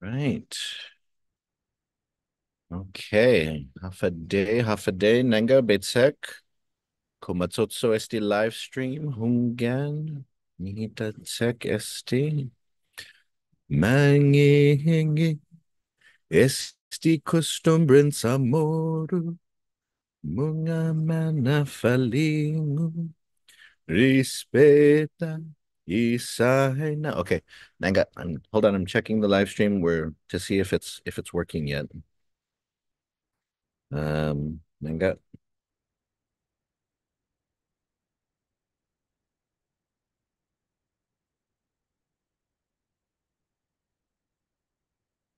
Right. Okay. Half a day, Nenga Betsek. Komatsotso esti live stream. Hungan. Nihita tsek esti. Mangihingi. Esti costumbrin samoru. Munga manafalingu. Respeta. Isaina. Okay. Nanga, hold on. I'm checking the live stream where to see if it's working yet. Nanga.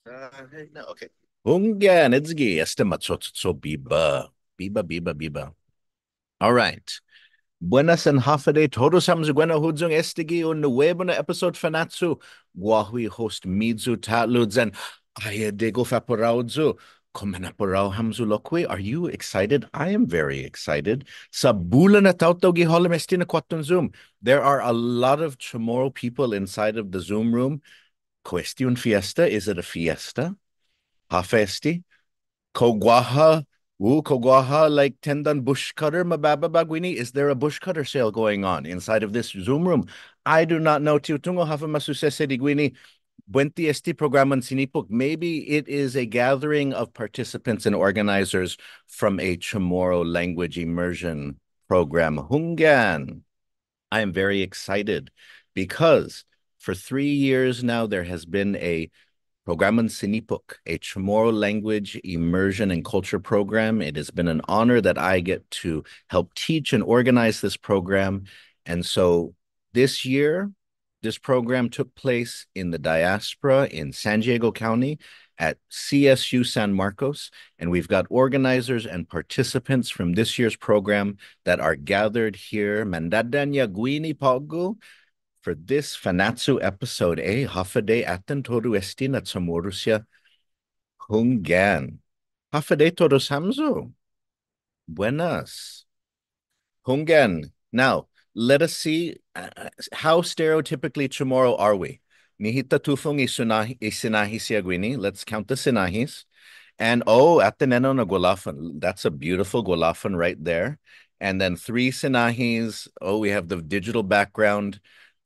No, okay. Hungan, Idzgi, Estematsotso Biba. Biba, Biba, Biba. All right. Buenas and hafade todos hamzuguena hudzung estigi un nuevo na episode fanatsu. Guahui host Midzu Tatluds and Ayadego Faporaudzu. Komenaporao hamzu lokwe. Are you excited? I am very excited. Sa bula na tautogi holemestina kwatun Zoom. There are a lot of Chamorro people inside of the Zoom room. Question fiesta. Is it a fiesta? Hafesti? Kogwaha? Woo, Kogwaha, like Tendan bush cutter, Mababa Bagwini? Is there a bush cutter sale going on inside of this Zoom room? I do not know. Tiutungo Hafa Masusese Digwini. Buenti esti Prugråman Sinipok. Maybe it is a gathering of participants and organizers from a Chamorro language immersion program. Hungan. I am very excited because for 3 years now, there has been a Prugråman Sinipok, a Chamorro language immersion and culture program. It has been an honor that I get to help teach and organize this program. And so this year, this program took place in the diaspora in San Diego County at CSU San Marcos. And we've got organizers and participants from this year's program that are gathered here. Mandadanya Guini Pagu for this Fanatsu episode, Hafade aten toru esti na Chamorusya Hungan. Hafade todos hamzo. Buenas. Hungan. Now, let us see how stereotypically Chamorro are we? Nihita tufung isinahi siagwini. Let's count the sinahis. And oh, at the Neno na Golafan. That's a beautiful Golafan right there. And then three Sinahis. Oh, we have the digital background.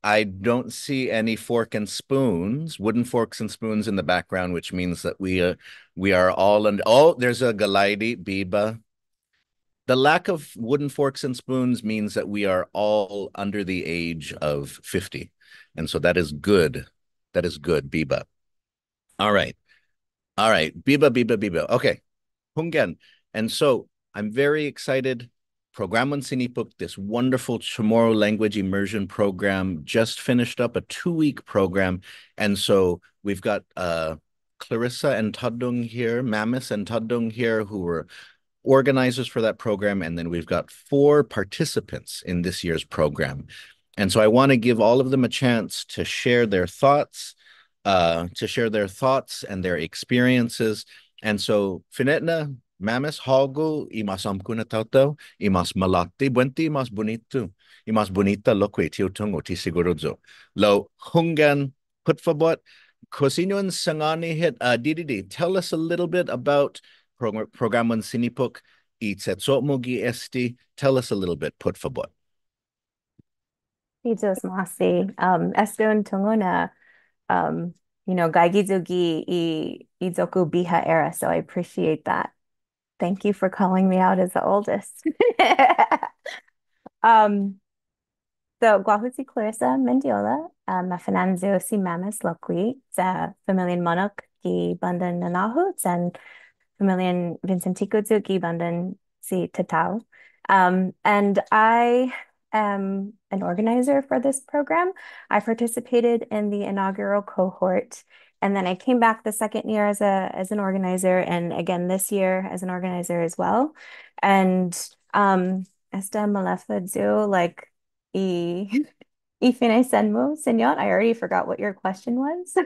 I don't see any fork and spoons, wooden forks and spoons in the background, which means that we are all and oh, there's a Galaidi Biba. The lack of wooden forks and spoons means that we are all under the age of 50. And so that is good. That is good, Biba. All right. All right. Biba, Biba, Biba. Okay. Hungan. And so I'm very excited. Prugråman Sinipok, this wonderful Chamorro language immersion program, just finished up a 2-week program. And so we've got Clarissa and Tadung here, Mamis and Tadung here, who were organizers for that program. And then we've got 4 participants in this year's program. And so I want to give all of them a chance to share their thoughts, and their experiences. And so, Finetna, Mamis, Hago, imas amkuna tauto, imas malati, buenti, imas bonito, imas bonita, loque, tiutungo, tisigurudzo. Lo, hungan, putfabot, Cosinuan Sangani hit, Dididi, tell us a little bit about Prugråman Sinipok, Itsetsomogi Esti, tell us a little bit, putfabot. Pitos Masi. Eston Tongona, um, Gaigizugi Izoku Biha era. So I appreciate that. Thank you for calling me out as the oldest. Um, so Guahusi Clarissa Mendiola, Mafinanzo si Mamas Lokwi, sa Familian Monok, ki Bandan Nanahut, and Familian Vincentico ki Bandan si Tatao. And I am an organizer for this program. I participated in the inaugural cohort, and then I came back the second year as an organizer, and again this year as an organizer as well. And esta malefa like e ifine senmo, senor. I already forgot what your question was.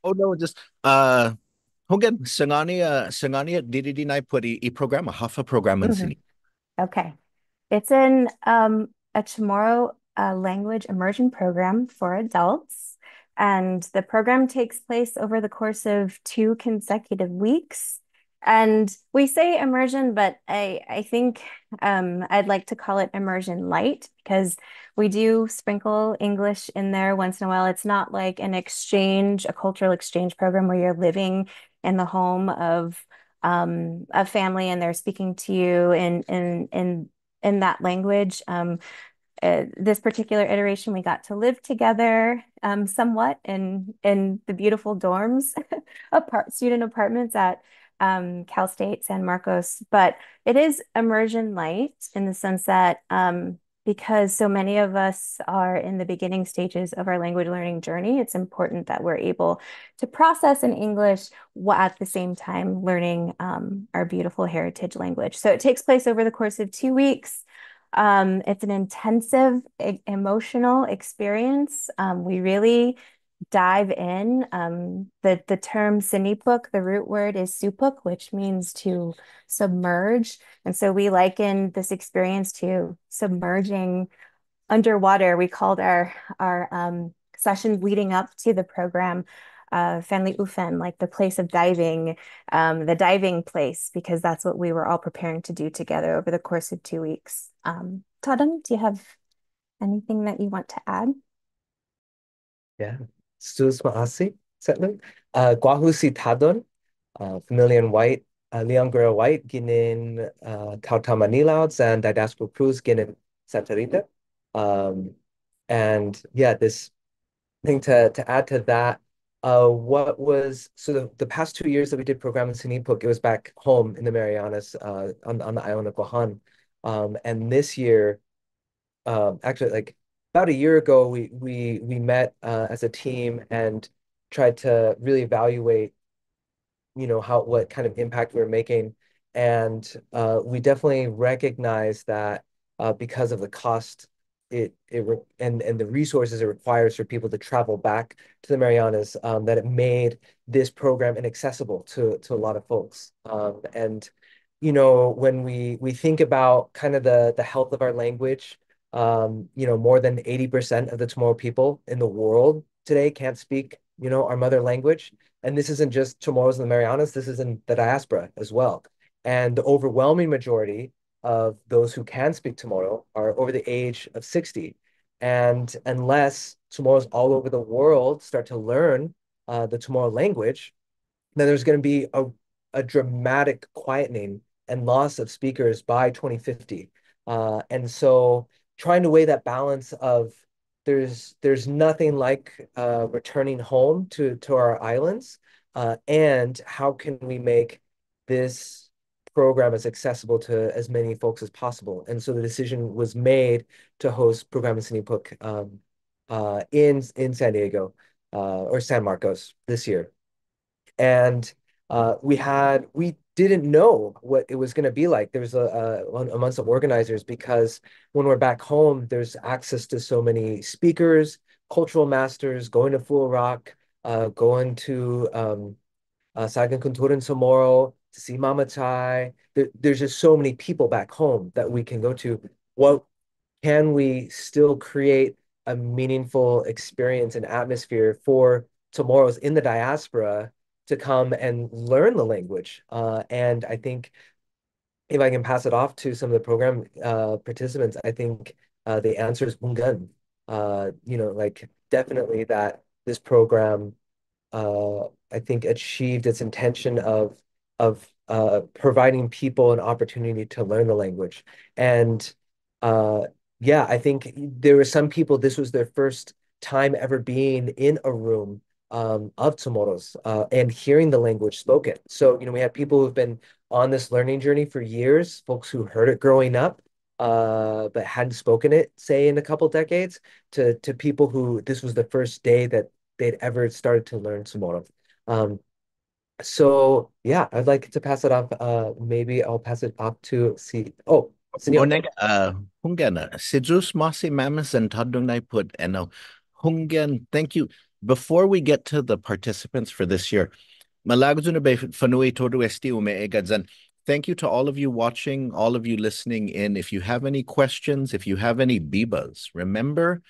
Oh no, just Hogan, Sangania didi na put i programa, hafa programan Mhm. sini. Okay. It's a Chamorro language immersion program for adults. And the program takes place over the course of 2 consecutive weeks. And we say immersion, but I think I'd like to call it immersion light because we do sprinkle English in there once in a while. It's not like an exchange, a cultural exchange program where you're living in the home of a family and they're speaking to you in that language. This particular iteration, we got to live together somewhat in the beautiful dorms, student apartments at Cal State San Marcos. But it is immersion light in the sense that because so many of us are in the beginning stages of our language learning journey, it's important that we're able to process in English while at the same time learning our beautiful heritage language. So it takes place over the course of 2 weeks. It's an intensive emotional experience. We really dive in. The term Sinipok, the root word is supuk, which means to submerge. And so we liken this experience to submerging underwater. We called our sessions leading up to the program Fanli Ufen, like the place of diving, the diving place, because that's what we were all preparing to do together over the course of 2 weeks. Tadam, do you have anything that you want to add? Yeah. Sus Maasi, Settler. Guahusi Tadon, Vermilion White, Leon Guerrero White, Ginin Tautamanilauds, and Didasco Cruz, Ginin Santa Rita. Um, and yeah, this thing to add to that, what was so the past 2 years that we did program in Sinipok, it was back home in the Marianas, on the island of Guahan. And this year, actually like about a year ago, we met as a team and tried to really evaluate, how what kind of impact we were making. And we definitely recognize that because of the cost and the resources it requires for people to travel back to the Marianas, that it made this program inaccessible to a lot of folks. And when we think about kind of the health of our language, more than 80% of the Chamorro people in the world today can't speak, our mother language. And this isn't just Chamorros in the Marianas, this is in the diaspora as well. And the overwhelming majority of those who can speak Chamorro are over the age of 60. And unless Chamorros all over the world start to learn the Chamorro language, then there's going to be a dramatic quietening and loss of speakers by 2050. And so trying to weigh that balance of there's nothing like returning home to our islands, and how can we make this program as accessible to as many folks as possible. And so the decision was made to host Program in Sinipok in San Diego or San Marcos this year. And we didn't know what it was going to be like. There was amongst the organizers, because when we're back home, there's access to so many speakers, cultural masters, going to Full Rock, going to Sagan Kunturan tomorrow to see Mama Chai. There's just so many people back home that we can go to. What can we still create a meaningful experience and atmosphere for tomorrow's in the diaspora to come and learn the language? And I think if I can pass it off to some of the program participants, I think the answer is Bungan. Like definitely that this program, I think, achieved its intention of providing people an opportunity to learn the language. And uh, yeah, I think there were some people, this was their first time ever being in a room of Chamorros and hearing the language spoken. So, we had people who've been on this learning journey for years, folks who heard it growing up, but hadn't spoken it, say, in a couple decades, to people who this was the first day that they'd ever started to learn Chamorro. So yeah, I'd like to pass it off. Maybe I'll pass it off to Senor. Onega, Hungana, Sidus Mossy Mammas and Tadungai put and Hungan, thank you. Before we get to the participants for this year, Malagzunabe Fanui Todu Esti Ume Egadzan. Thank you to all of you watching, all of you listening in. If you have any questions, if you have any bibas, remember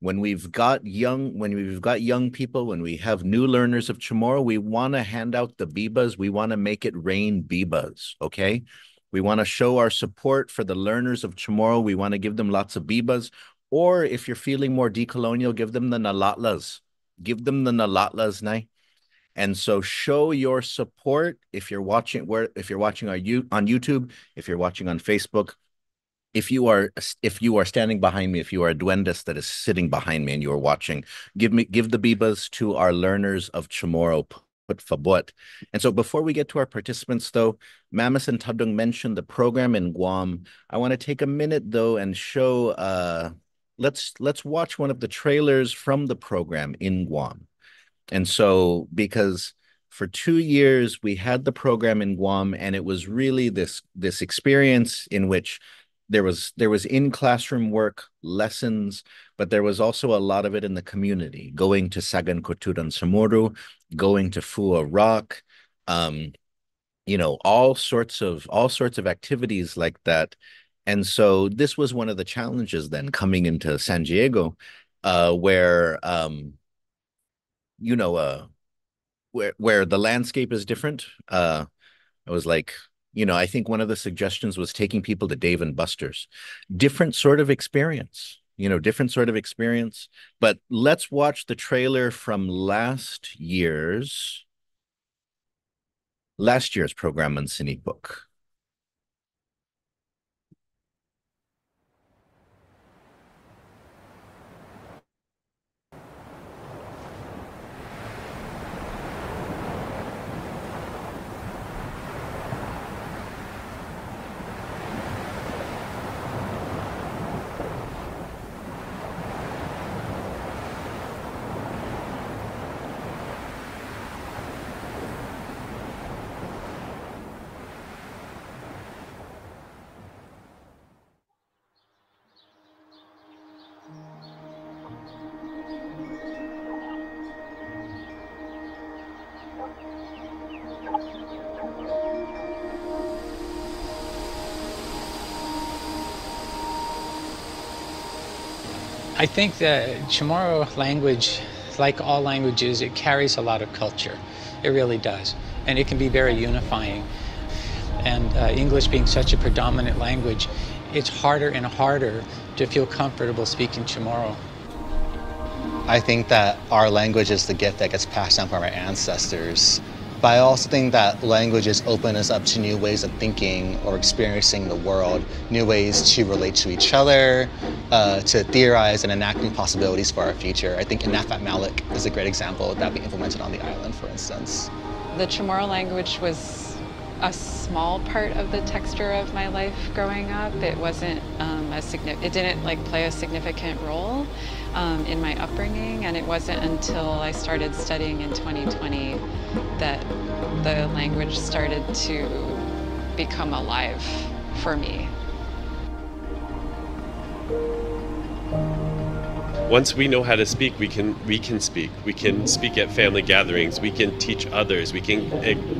when we've got young people, when we have new learners of Chamorro, we want to hand out the bibas. We want to make it rain bibas, okay? We want to show our support for the learners of Chamorro. We want to give them lots of bibas. Or if you're feeling more decolonial, give them the nalatlas. Give them the nalatlas, Nai. And so show your support if you're watching on YouTube, if you're watching on Facebook, if you are standing behind me, if you are a duendes that is sitting behind me and you are watching, give the bibas to our learners of Chamorro, put fabot. And so before we get to our participants, though, Mamas and Tadung mentioned the program in Guam. I want to take a minute though and show let's watch one of the trailers from the program in Guam. And so, because for 2 years we had the program in Guam, and it was really this experience in which there was in classroom work, lessons, but there was also a lot of it in the community, going to Sagan Koturan Samoru, going to Fua Rock, um, all sorts of activities like that. And so this was one of the challenges then coming into San Diego, where you know, where the landscape is different. I was like, I think one of the suggestions was taking people to Dave and Buster's. Different sort of experience, different sort of experience. But let's watch the trailer from last year's program on Sinipok. I think the Chamorro language, like all languages, it carries a lot of culture. It really does. And it can be very unifying. And English being such a predominant language, it's harder and harder to feel comfortable speaking Chamorro. I think that our language is the gift that gets passed down from our ancestors. But I also think that languages open us up to new ways of thinking or experiencing the world, new ways to relate to each other, to theorize and enact new possibilities for our future. I think Inafat Malik is a great example that we implemented on the island, for instance. The Chamorro language was a small part of the texture of my life growing up. It wasn't it didn't play a significant role in my upbringing, and it wasn't until I started studying in 2020 that the language started to become alive for me. Once we know how to speak, we can speak. We can speak at family gatherings. We can teach others. We can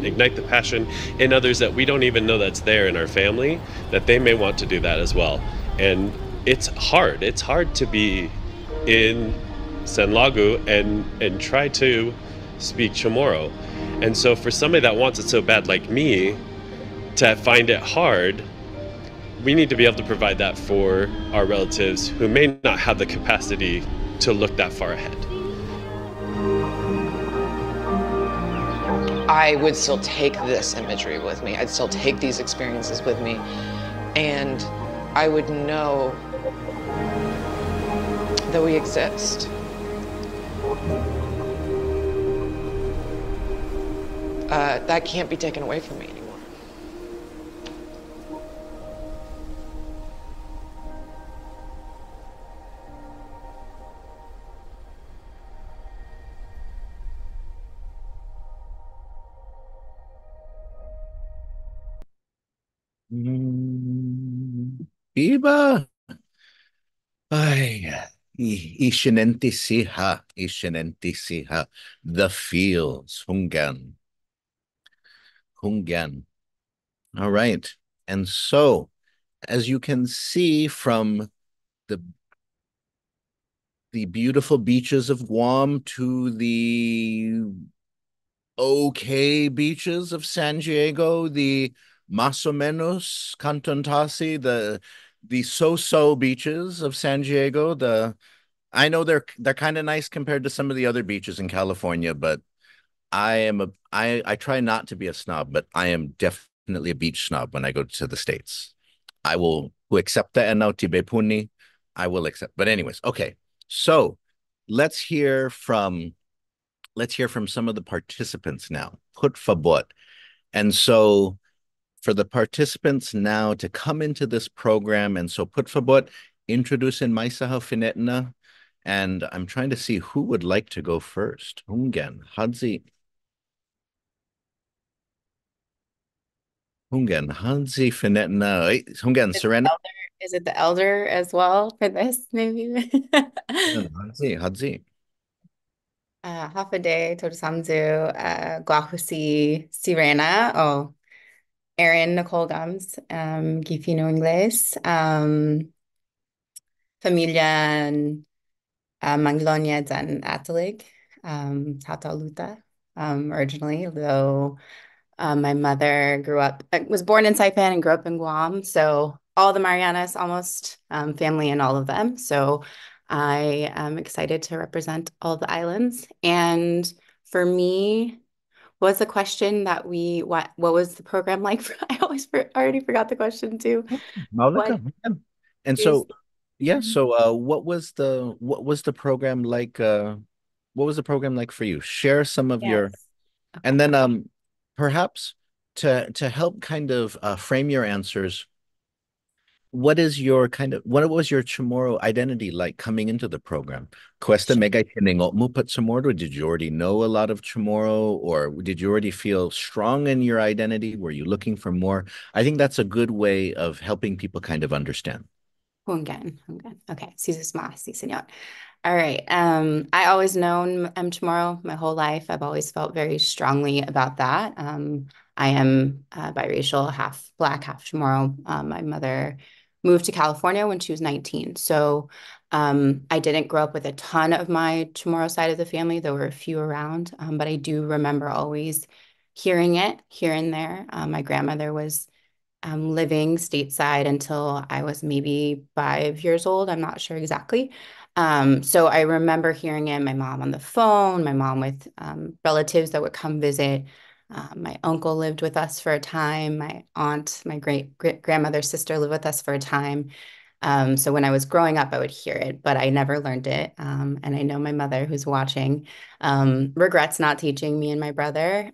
ignite the passion in others that we don't even know that's there in our family, that they may want to do that as well. And it's hard. It's hard to be in San Lagu and try to speak Chamorro. And so for somebody that wants it so bad like me, to find it hard, we need to be able to provide that for our relatives who may not have the capacity to look that far ahead. I would still take this imagery with me. I'd still take these experiences with me, and I would know that we exist. That can't be taken away from me anymore. Iba. Ay, ishinenti siha. The feels, Hungan. All right. And so, as you can see from the the beautiful beaches of Guam to the okay beaches of San Diego, the más o menos Cantantasi, the so-so beaches of San Diego. I know they're kind of nice compared to some of the other beaches in California, but I try not to be a snob, but I am definitely a beach snob when I go to the States. I will who accept the Naughty Puni. I will accept. But anyways, okay. So let's hear from some of the participants now. Put favor. And so for the participants now to come into this program, and so put favor, introduce in Maisaha Finetna. And I'm trying to see who would like to go first. Hungen, Hadzi. Hungen, Hadzi Finetna. Hungen, Serena. Is it the elder as well for this, maybe? Hadzi, Hadzi. Half a day, Todosamzu, Guajusi, Sirena, Erin Nicole Gums, Gifino Ingles, Familia Manglonia dan Atalig, Tata Luta, originally, though my mother was born in Saipan and grew up in Guam. So all the Marianas, almost family in all of them. So I am excited to represent all the islands. And for me, was the question that what was the program like? I already forgot the question too. What And is so, yeah, so what was the program like? What was the program like for you? Share some of your, yes. and then perhaps to help kind of frame your answers, what was your Chamorro identity like coming into the program? Cuesta mega Muput Chamorro, did you already know a lot of Chamorro, or did you already feel strong in your identity? Were you looking for more? I think that's a good way of helping people kind of understand. Hungan. Okay, sí, sí, señor. All right. I always known Chamorro my whole life. I've always felt very strongly about that. I am biracial, half Black, half Chamorro. My mother moved to California when she was 19. So I didn't grow up with a ton of my Chamorro side of the family. There were a few around, but I do remember always hearing it here and there. My grandmother was living stateside until I was maybe 5 years old. I'm not sure exactly. So I remember hearing it, my mom on the phone, my mom with relatives that would come visit. My uncle lived with us for a time. My aunt, my great grandmother's sister lived with us for a time. So when I was growing up, I would hear it, but I never learned it. And I know my mother, who's watching, regrets not teaching me and my brother.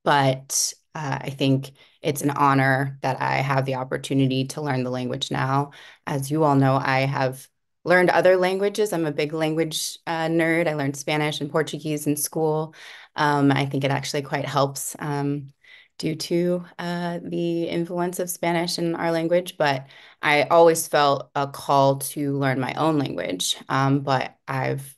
But I think it's an honor that I have the opportunity to learn the language now. As you all know, I have learned other languages. I'm a big language nerd. I learned Spanish and Portuguese in school. I think it actually quite helps due to the influence of Spanish in our language. But I always felt a call to learn my own language. But I've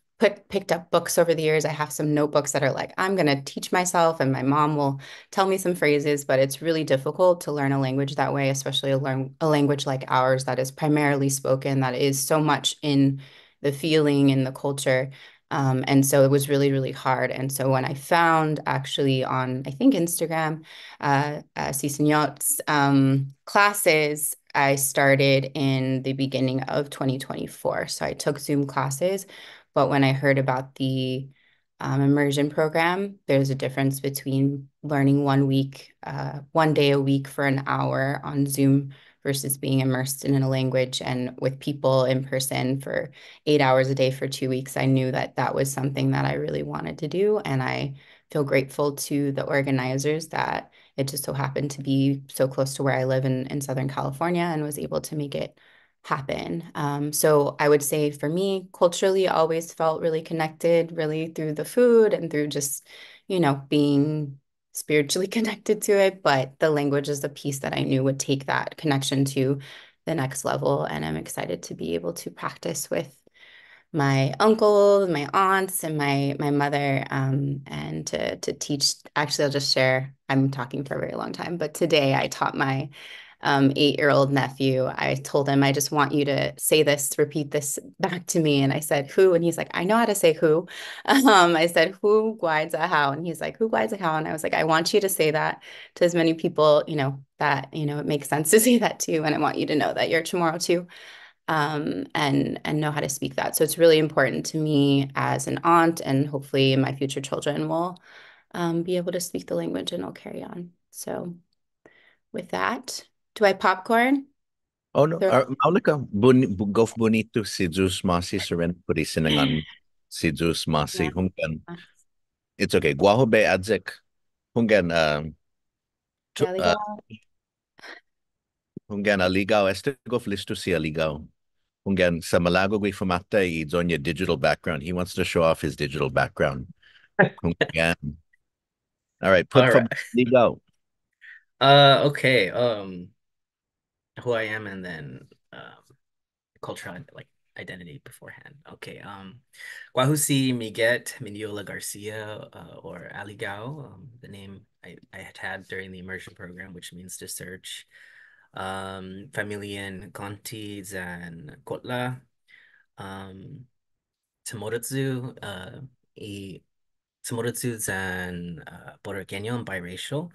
picked up books over the years. I have some notebooks that are like, I'm going to teach myself, and my mom will tell me some phrases, but it's really difficult to learn a language that way, especially learn a language like ours that is primarily spoken, that is so much in the feeling, in the culture. And so it was really, really hard. And so when I found actually on, I think, Instagram, Ciseñot's classes, I started in the beginning of 2024. So I took Zoom classes. But when I heard about the immersion program, there's a difference between learning 1 week, 1 day a week for an hour on Zoom versus being immersed in a language and with people in person for 8 hours a day for 2 weeks. I knew that that was something that I really wanted to do. And I feel grateful to the organizers that it just so happened to be so close to where I live in Southern California and was able to make it happen. So I would say for me, culturally, I always felt really connected, really through the food and through just, being spiritually connected to it. But the language is the piece that I knew would take that connection to the next level. And I'm excited to be able to practice with my uncle, my aunts, and my mother, and to teach. Actually, I'll just share. I'm talking for a very long time, but today I taught my 8-year-old nephew. I told him, I just want you to say this, repeat this back to me. And I said, who? And he's like, I know how to say who. I said, who guides a how? And he's like, who guides a how? And I was like, I want you to say that to as many people, that, it makes sense to say that too. And I want you to know that you're Chamorro too. And know how to speak that. So it's really important to me as an aunt, and hopefully my future children will be able to speak the language and I'll carry on. So with that, do I popcorn? Oh no, Maulika, gof bonito si Zeus Masi Seren Purisinangan si Zeus Masi Hungan. It's okay. Guaho be adzek Hungan Hungan aligaw este gof listo si aligaw. Hungan sa malago gui famata I zonya digital background. He wants to show off his digital background. Hungan. All right, put for ligaw. Okay. Who I am and then cultural identity beforehand. Okay. Guahusi Miguet Miniola Garcia or Aligao, the name I had during the immersion program, which means to search. Familien Conti and Kotla. Tsumoritsu, Tsumoritsu and Boriceno biracial.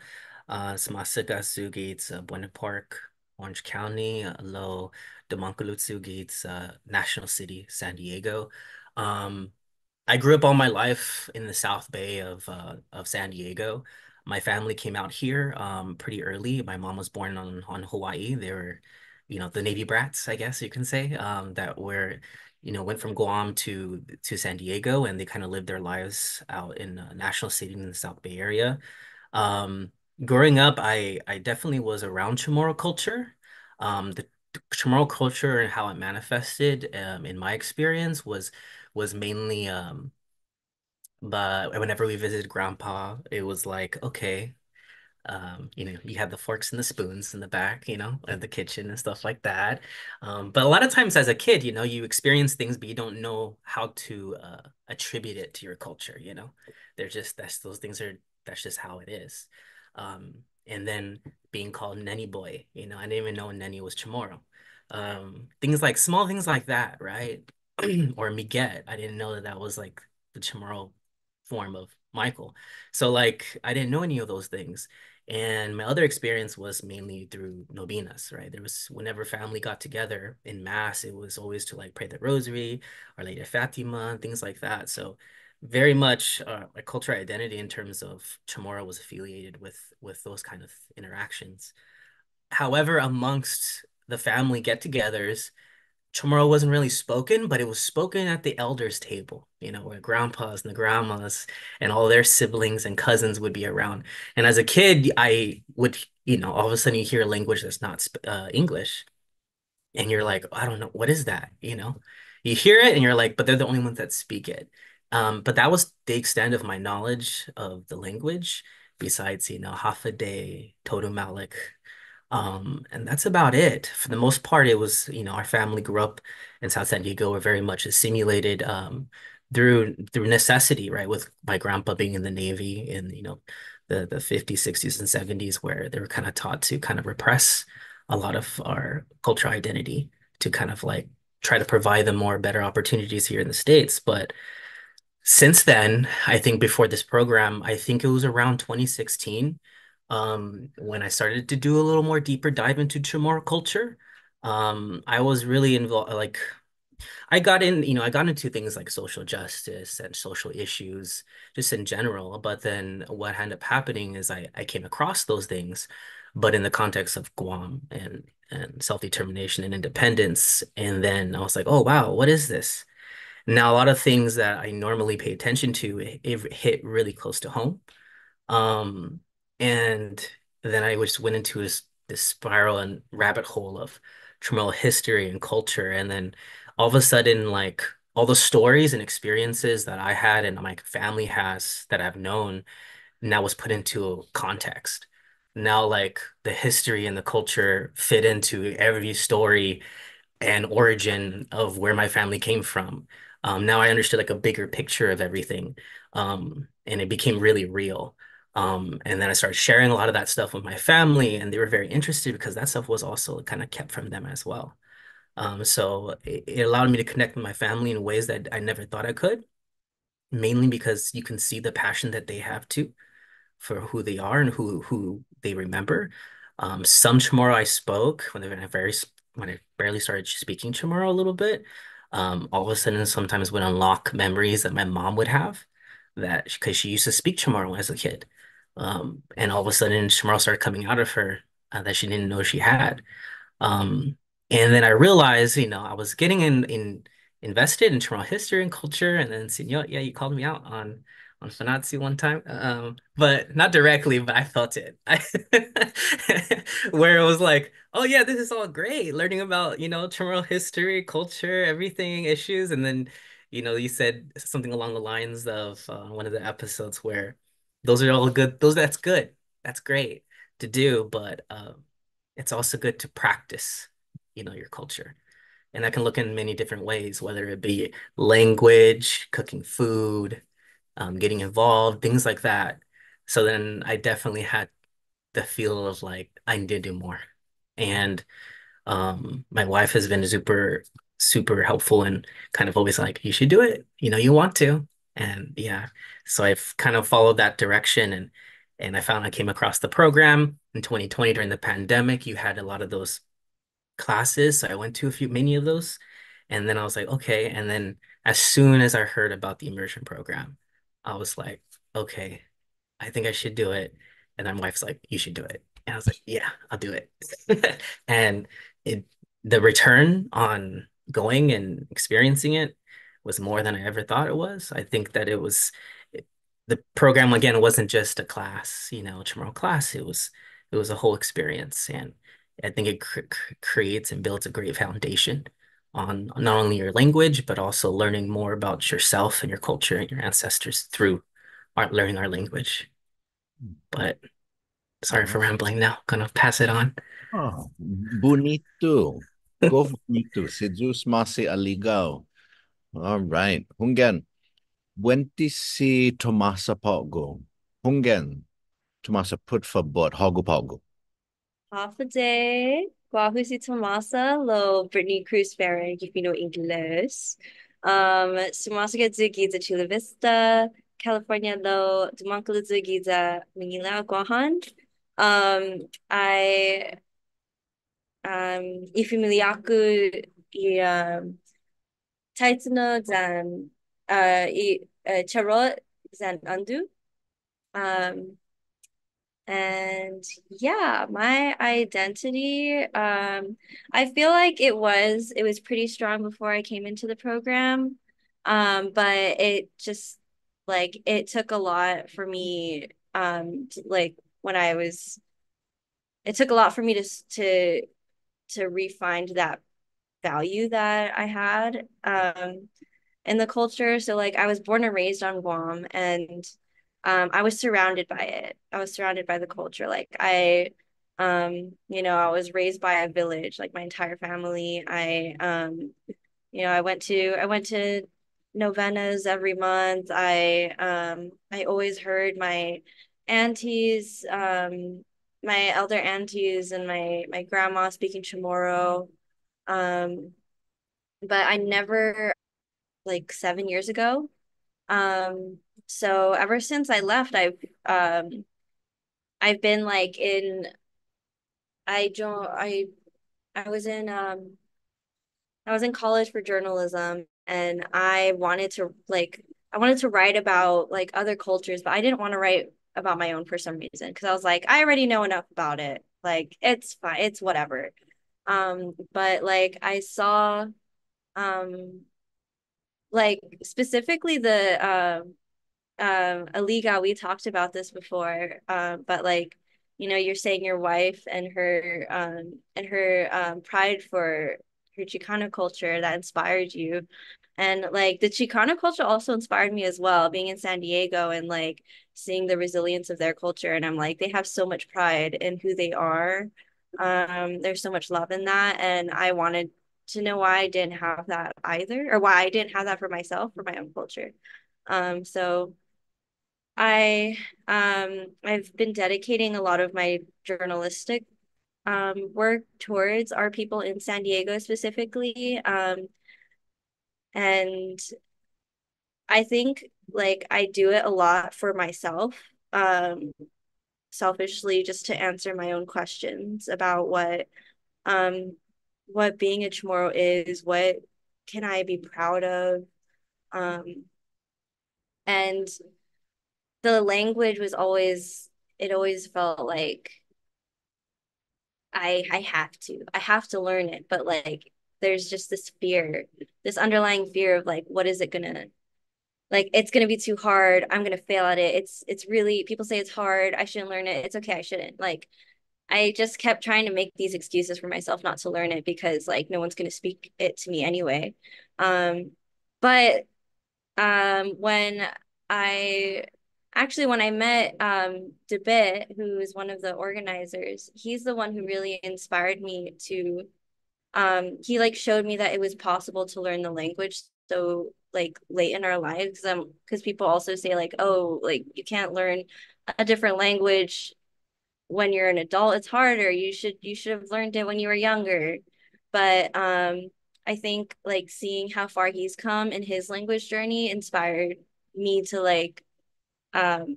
Smasika Sugates, Buena Park, Orange County, Lo Demonkalutsu Gates, National City, San Diego. I grew up all my life in the South Bay of San Diego. My family came out here pretty early. My mom was born on Hawaii. They were, the Navy brats, I guess you can say, that were, went from Guam to San Diego, and they kind of lived their lives out in National City in the South Bay area. Growing up, I definitely was around Chamorro culture. The Chamorro culture and how it manifested, in my experience, was mainly but whenever we visited grandpa, it was like, okay, you have the forks and the spoons in the back, in the kitchen and stuff like that. But a lot of times as a kid, you experience things, but you don't know how to attribute it to your culture, They're just, that's just how it is. And then being called Nenny boy, I didn't even know Nenny was Chamorro. Small things like that, right? Or Miguel, I didn't know that was like the Chamorro form of Michael. So I didn't know any of those things. And my other experience was mainly through novenas, right? There was, whenever family got together in mass, it was always to pray the rosary or Lady Fatima, things like that. So very much my cultural identity in terms of Chamorro was affiliated with those kind of interactions. However, amongst the family get-togethers, Chamorro wasn't really spoken, but it was spoken at the elders' table, where grandpas and the grandmas and all their siblings and cousins would be around. And as a kid, I would, all of a sudden you hear a language that's not English, and you're like, I don't know, what is that? You hear it and you're like, but they're the only ones that speak it. But that was the extent of my knowledge of the language, besides, Hafide, Totem Malik, and that's about it. For the most part, it was, our family grew up in South San Diego. We're very much assimilated through necessity, right? With my grandpa being in the Navy in, the 50s, 60s, and 70s, where they were kind of taught to kind of repress a lot of our cultural identity to kind of try to provide them more better opportunities here in the States. But since then, I think before this program, I think it was around 2016, when I started to do a little more deeper dive into Chamorro culture. I was really involved, I got into things like social justice and social issues just in general. But then what ended up happening is I came across those things, but in the context of Guam and self-determination and independence. And then I was like, oh, wow, what is this? Now, a lot of things that I normally pay attention to, it hit really close to home. Um, and then I just went into this spiral and rabbit hole of Chamorro history and culture. And then all of a sudden, all the stories and experiences that I had and my family has that I've known now was put into context. Now, the history and the culture fit into every story and origin of where my family came from. Now I understood a bigger picture of everything, and it became really real. And then I started sharing a lot of that stuff with my family, and they were very interested because that stuff was also kind of kept from them as well. So it allowed me to connect with my family in ways that I never thought I could, mainly because you can see the passion that they have too for who they are and who they remember. Some Chamorro I spoke when I barely started speaking Chamorro a little bit. All of a sudden, sometimes would unlock memories that my mom would have that because she used to speak Chamorro as a kid. And all of a sudden, Chamorro started coming out of her that she didn't know she had. Um, and then I realized, I was getting invested in Toronto history and culture, and then Senor, yeah, you called me out on Fanatsi one time, but not directly, but I felt it. Where it was like, oh yeah, this is all great, learning about Toronto history, culture, everything, issues, and then you said something along the lines of one of the episodes where those are all good, that's great to do, but it's also good to practice, your culture. And that can look in many different ways, whether it be language, cooking food, getting involved, things like that. So then I definitely had the feel of like I need to do more. And my wife has been super, super helpful and kind of always like, you should do it. You want to. And yeah, so I've kind of followed that direction and I came across the program in 2020 during the pandemic. You had a lot of those classes. So I went to many of those. And then I was like, okay. And then as soon as I heard about the immersion program, I was like, okay, I think I should do it. And then my wife's like, you should do it. And I was like, yeah, I'll do it. And it the return on going and experiencing it was more than I ever thought it was. I think that the program again, it wasn't just a class, tomorrow class. It was a whole experience. And I think it creates and builds a great foundation on not only your language, but also learning more about yourself and your culture and your ancestors through learning our language. But sorry for rambling now. Gonna pass it on. Oh, bonito. Go bonito. Si Zeus Masi Aligaw. All right. Hungen. Wenti si Tomasa Pogo. Hungen. Tomasa put for bot. Hogo Pogo. Half a day. Guahu si Tomasa lo Brittany Cruz Farron Gifino Ingles. Sumasa Giza Chula Vista, California lo Dumankaluzu Giza Mingila Guahan. I Ifimiliaku Taitano zan Charot zan Andu. And yeah, my identity, I feel like it was pretty strong before I came into the program. But it just like it took a lot for me, like when it took a lot for me to refine that value that I had in the culture. So like I was born and raised on Guam, and I was surrounded by it. I was surrounded by the culture. Like I was raised by a village, like my entire family. I went to novenas every month. I always heard aunties, my elder aunties and my grandma speaking Chamorro. Um, but I never, like 7 years ago. So ever since I left, I've been like in I don't I was in college for journalism, and I wanted to write about like other cultures, but I didn't want to write about my own for some reason because I was like I already know enough about it. Like it's fine, it's whatever. But like I saw like specifically the Aliga, we talked about this before, but like, you're saying your wife and her pride for her Chicano culture that inspired you. And like the Chicano culture also inspired me as well, being in San Diego and like seeing the resilience of their culture. And I'm like, they have so much pride in who they are. There's so much love in that. And I wanted to know why I didn't have that either, or why I didn't have that for myself, for my own culture. So I've been dedicating a lot of my journalistic work towards our people in San Diego specifically. And I think like I do it a lot for myself, um, selfishly, just to answer my own questions about what being a Chamorro is, what can I be proud of, um, and the language was always it always felt like I have to learn it, but like there's just this fear, this underlying fear of like what is it gonna like it's gonna be too hard. I'm gonna fail at it. It's really people say it's hard. I shouldn't learn it. It's okay, I shouldn't. Like I just kept trying to make these excuses for myself not to learn it because like no one's gonna speak it to me anyway. Um, but when I when I met Debit, who is one of the organizers, he's the one who really inspired me to he like showed me that it was possible to learn the language so like late in our lives because people also say like oh like you can't learn a different language when you're an adult. It's harder. You should have learned it when you were younger. But I think like seeing how far he's come in his language journey inspired me to like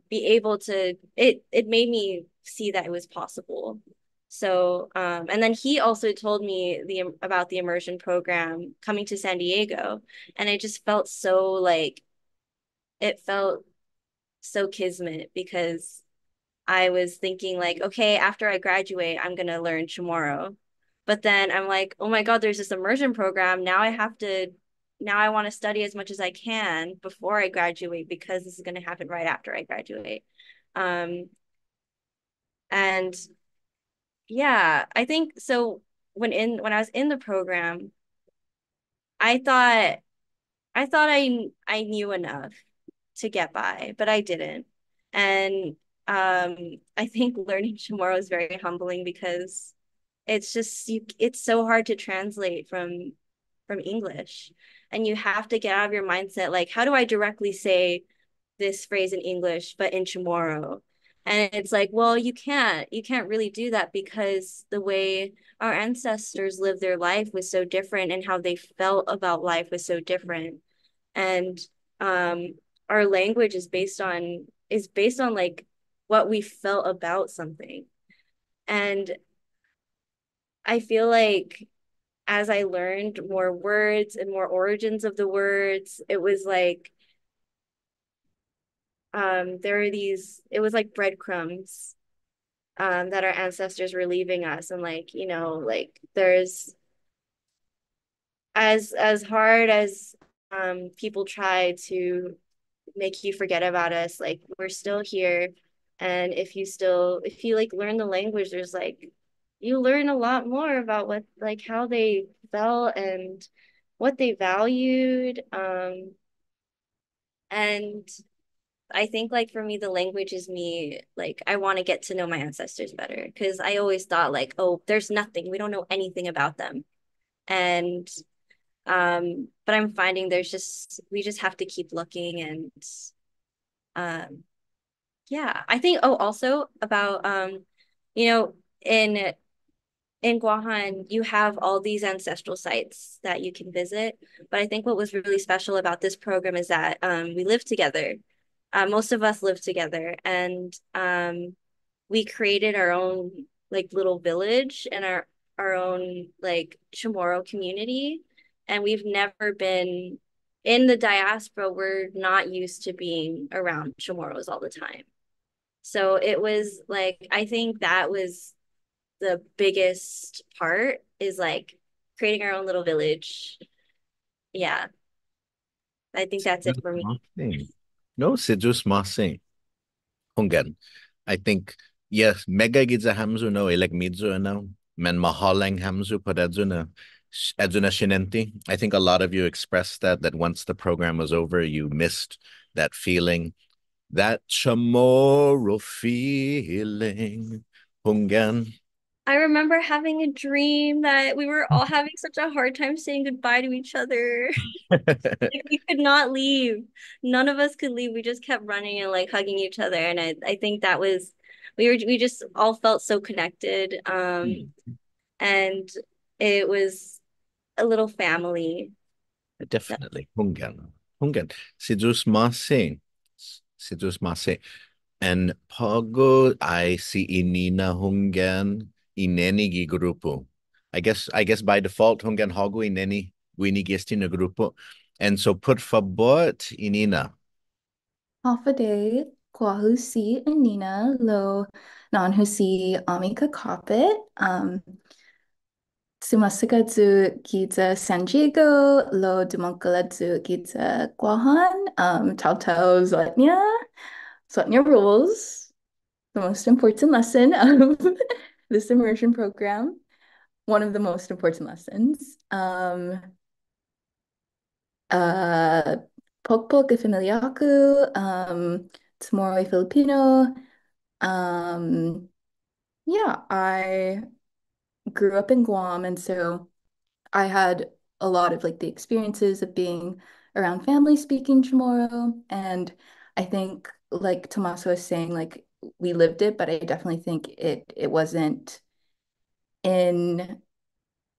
be able to it made me see that it was possible. So and then he also told me the about the immersion program coming to San Diego, and I just felt so like it felt so kismet because I was thinking like, okay, after I graduate, I'm gonna learn Chamorro. But then I'm like, oh my God, there's this immersion program. Now I want to study as much as I can before I graduate because this is gonna happen right after I graduate. Um, and yeah, I think so when I was in the program, I thought I knew enough to get by, but I didn't. And I think learning Chamorro is very humbling because it's so hard to translate from English. And you have to get out of your mindset like, how do I directly say this phrase in English but in Chamorro? And it's like, well, you can't really do that because the way our ancestors lived their life was so different and how they felt about life was so different. And um our language is based on like what we felt about something. And I feel like as I learned more words and more origins of the words, it was like there were these it was like breadcrumbs that our ancestors were leaving us. And like, you know, like there's as hard as people try to make you forget about us, like we're still here. And if you like learn the language, there's like you learn a lot more about what like how they felt and what they valued. And I think like for me the language is me like I want to get to know my ancestors better because I always thought like oh there's nothing, we don't know anything about them. And but I'm finding there's just we just have to keep looking. And um yeah, I think oh also about you know in Guahan you have all these ancestral sites that you can visit, but I think what was really special about this program is that we live together. Most of us live together, and we created our own like little village and our own like Chamorro community. And we've never been in the diaspora, we're not used to being around Chamorros all the time. So it was like I think that was the biggest part is like creating our own little village. Yeah, I think that's it for me. No, c'est juste marché. Hungen. I think, yes, mega gidza hamzu no elek midzu no. Men mahaleng hamzu padadzuna adzuna shinenti. I think a lot of you expressed that once the program was over, you missed that feeling, that chamorro feeling. Hungen. I remember having a dream that we were all having such a hard time saying goodbye to each other. Like we could not leave. None of us could leave. We just kept running and like hugging each other. And I think that was we just all felt so connected. And it was a little family. Definitely. Hungan. Hungan. Sidus Mase. Sidus Mase. And Pogo, I see Inina Hungan, Ineni gi grupo. I guess by default Hungan Hogo Ineni Guini Gestina grupo. And so put favor Inina. Hafaday, Kwahusi, and Nina, lo Nanhusi, Amika Kapit, Sumasakatsu Kita San Diego, lo Dumankalatsu Kita Guahan, Tao Tao Zotnya, Zotnya rules, the most important lesson of this immersion program, one of the most important lessons. Pokpok e Familiaku, Tomorrow e Filipino. Yeah, I grew up in Guam, and so I had a lot of like the experiences of being around family speaking Chamorro. And I think like Tommaso was saying, like we lived it, but I definitely think it wasn't in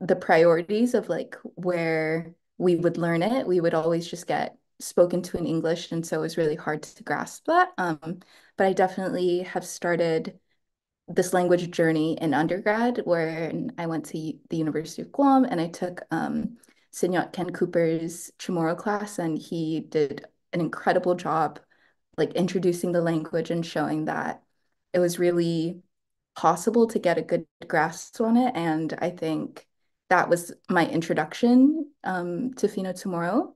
the priorities of like where we would learn it. We would always just get spoken to in English, and so it was really hard to grasp that. But I definitely have started this language journey in undergrad where I went to the University of Guam and I took Sinyot Ken Cooper's Chamorro class, and he did an incredible job like introducing the language and showing that it was really possible to get a good grasp on it. And I think that was my introduction to Fino Tomorrow.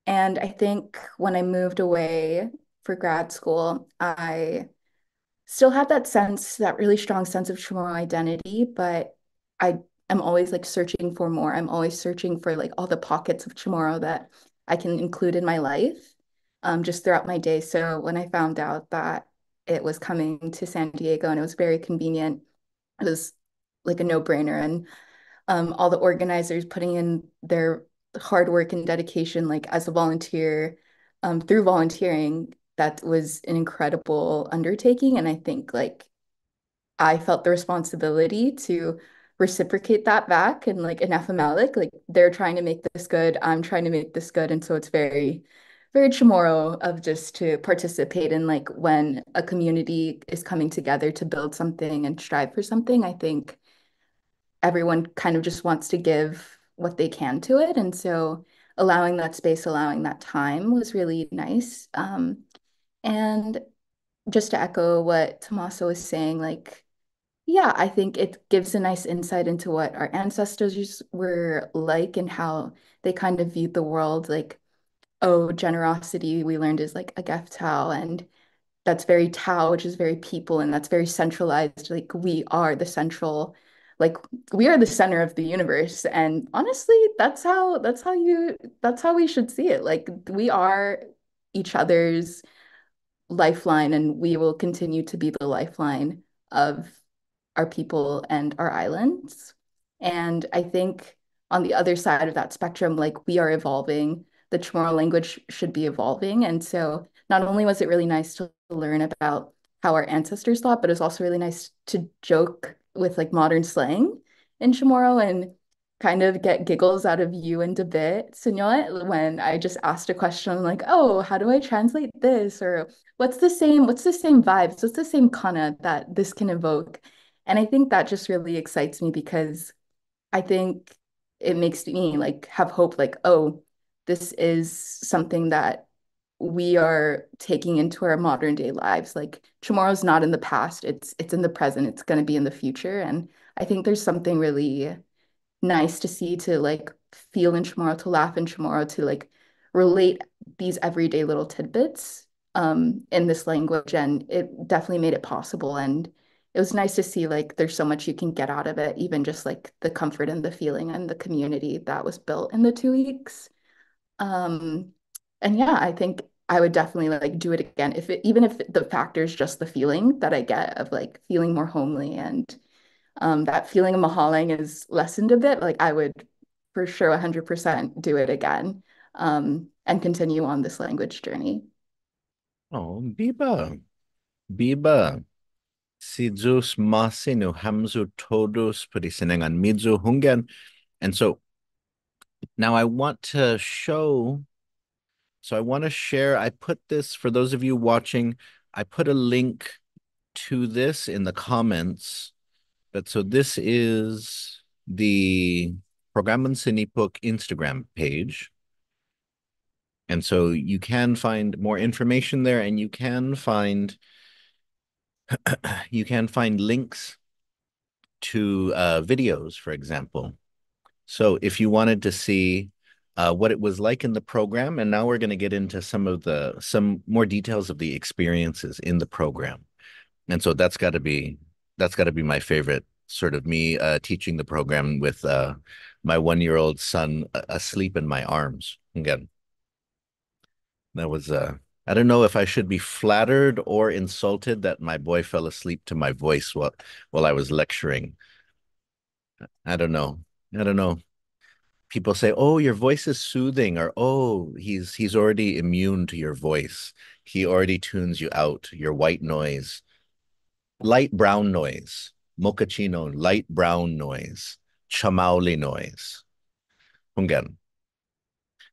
And I think when I moved away for grad school, I still had that sense, that really strong sense of Chamorro identity, but I am always like searching for more. I'm always searching for like all the pockets of Chamorro that I can include in my life, just throughout my day. So when I found out that it was coming to San Diego and it was very convenient, it was like a no-brainer. And all the organizers putting in their hard work and dedication, like as a volunteer, through volunteering, that was an incredible undertaking. And I think like I felt the responsibility to reciprocate that back and like in FMLic, like they're trying to make this good, I'm trying to make this good. And so it's very, very Chamorro of just to participate in like when a community is coming together to build something and strive for something. I think everyone kind of just wants to give what they can to it. And so allowing that space, allowing that time was really nice. And just to echo what Tommaso was saying, like, yeah, I think it gives a nice insight into what our ancestors were like and how they kind of viewed the world. Like, oh, generosity we learned is like a gift Tao, and that's very Tao, which is very people, and that's very centralized. Like we are the central, like we are the center of the universe. And honestly, that's how we should see it. Like we are each other's lifeline, and we will continue to be the lifeline of our people and our islands. And I think on the other side of that spectrum, like we are evolving, the Chamorro language should be evolving. And so not only was it really nice to learn about how our ancestors thought, but it was also really nice to joke with like modern slang in Chamorro and kind of get giggles out of you and Debit, Senor, when I just asked a question like, oh, how do I translate this? Or what's the same vibes? What's the same kana that this can evoke? And I think that just really excites me because I think it makes me like have hope like, oh, this is something that we are taking into our modern day lives. Like tomorrow's not in the past, it's in the present, it's going to be in the future. And I think there's something really nice to see, to like feel in Chamorro, to laugh in Chamorro, to like relate these everyday little tidbits in this language. And it definitely made it possible. And it was nice to see like there's so much you can get out of it, even just like the comfort and the feeling and the community that was built in the 2 weeks. Um, and yeah, I think I would definitely like do it again if it, even if the factor is just the feeling that I get of like feeling more homely and that feeling of mahaling is lessened a bit. Like I would for sure 100% do it again, and continue on this language journey. Oh, Biba. Biba. Si Zeus masinu hamzu todos perisinengan midzu hungan. And so now I want to show, so I want to share, I put this, for those of you watching, I put a link to this in the comments. But so this is the Prugråman Sinipok Instagram page. And so you can find more information there, and you can find links to videos, for example. So if you wanted to see what it was like in the program, and now we're going to get into some more details of the experiences in the program. And so that's got to be my favorite, sort of me teaching the program with my 1-year-old son asleep in my arms. Again, that was I don't know if I should be flattered or insulted that my boy fell asleep to my voice while I was lecturing. I don't know. I don't know. People say, "Oh, your voice is soothing," or "Oh, he's already immune to your voice. He already tunes you out, your white noise." Light brown noise, mochaccino, light brown noise, chamauli noise. Hunggan.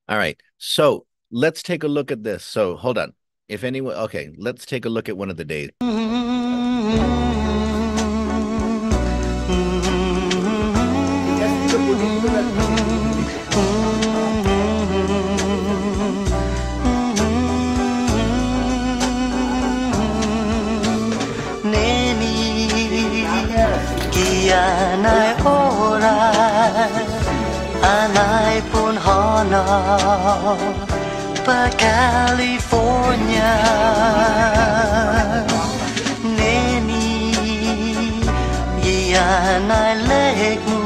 All right, so let's take a look at this. So hold on. If anyone, okay, let's take a look at one of the days. Anai orai, anai pun hono, pa California. Neni, anai lekmu,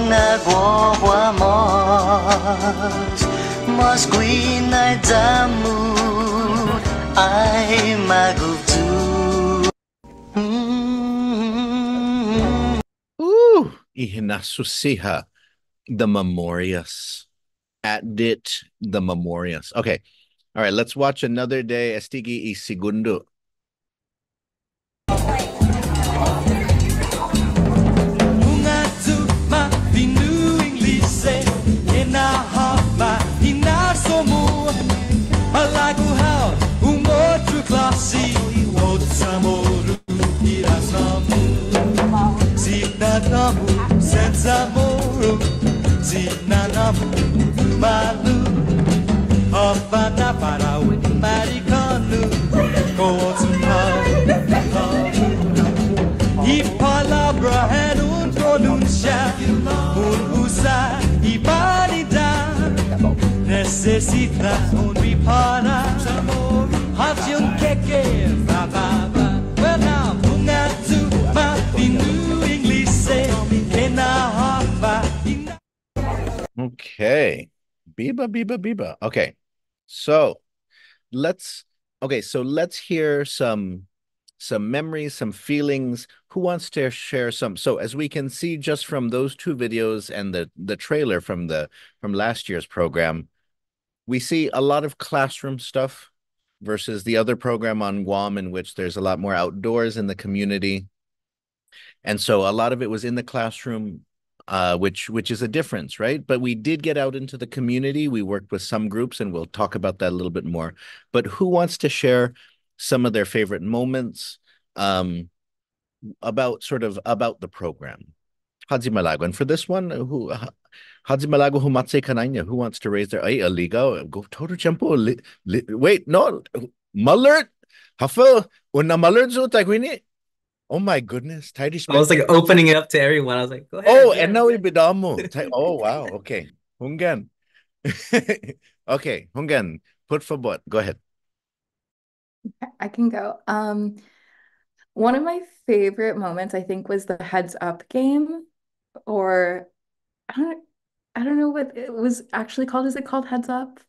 na gua mos queen nai jamu, ai magutu. Ooh, ihinasusiha, the memorious. At dit, the memorious. Okay. All right, let's watch another day. Estigi y segundo. Senzamoru, Zinanamu, Malu, Havana para o americano, e palavra é pronuncia, usa e validar, necessita ripara, avião que bababa, well now, Mungatu, Mapinu, English, Okay. Biba, biba, biba. Okay. So let's hear some memories, some feelings. Who wants to share some? So as we can see just from those two videos and the trailer from last year's program, we see a lot of classroom stuff versus the other program on Guam, in which there's a lot more outdoors in the community. And so a lot of it was in the classroom, which is a difference, right? But we did get out into the community. We worked with some groups, and we'll talk about that a little bit more. But who wants to share some of their favorite moments about the program? Hadzi Malago. And for this one, Hadzi Malago Humatse Kananya, who wants to raise their ay aligaw? Go Toto Champo. Wait, no. Malert. Hafel. Una malert zo tagwini. Oh my goodness. I was like opening it up to everyone. I was like, go ahead. Oh, and now we bidamo. Oh, wow. Okay. Hungan. Okay. Hungan. Put for what? Go ahead. I can go. One of my favorite moments, I think, was the heads up game, or I don't know what it was actually called. Is it called heads up?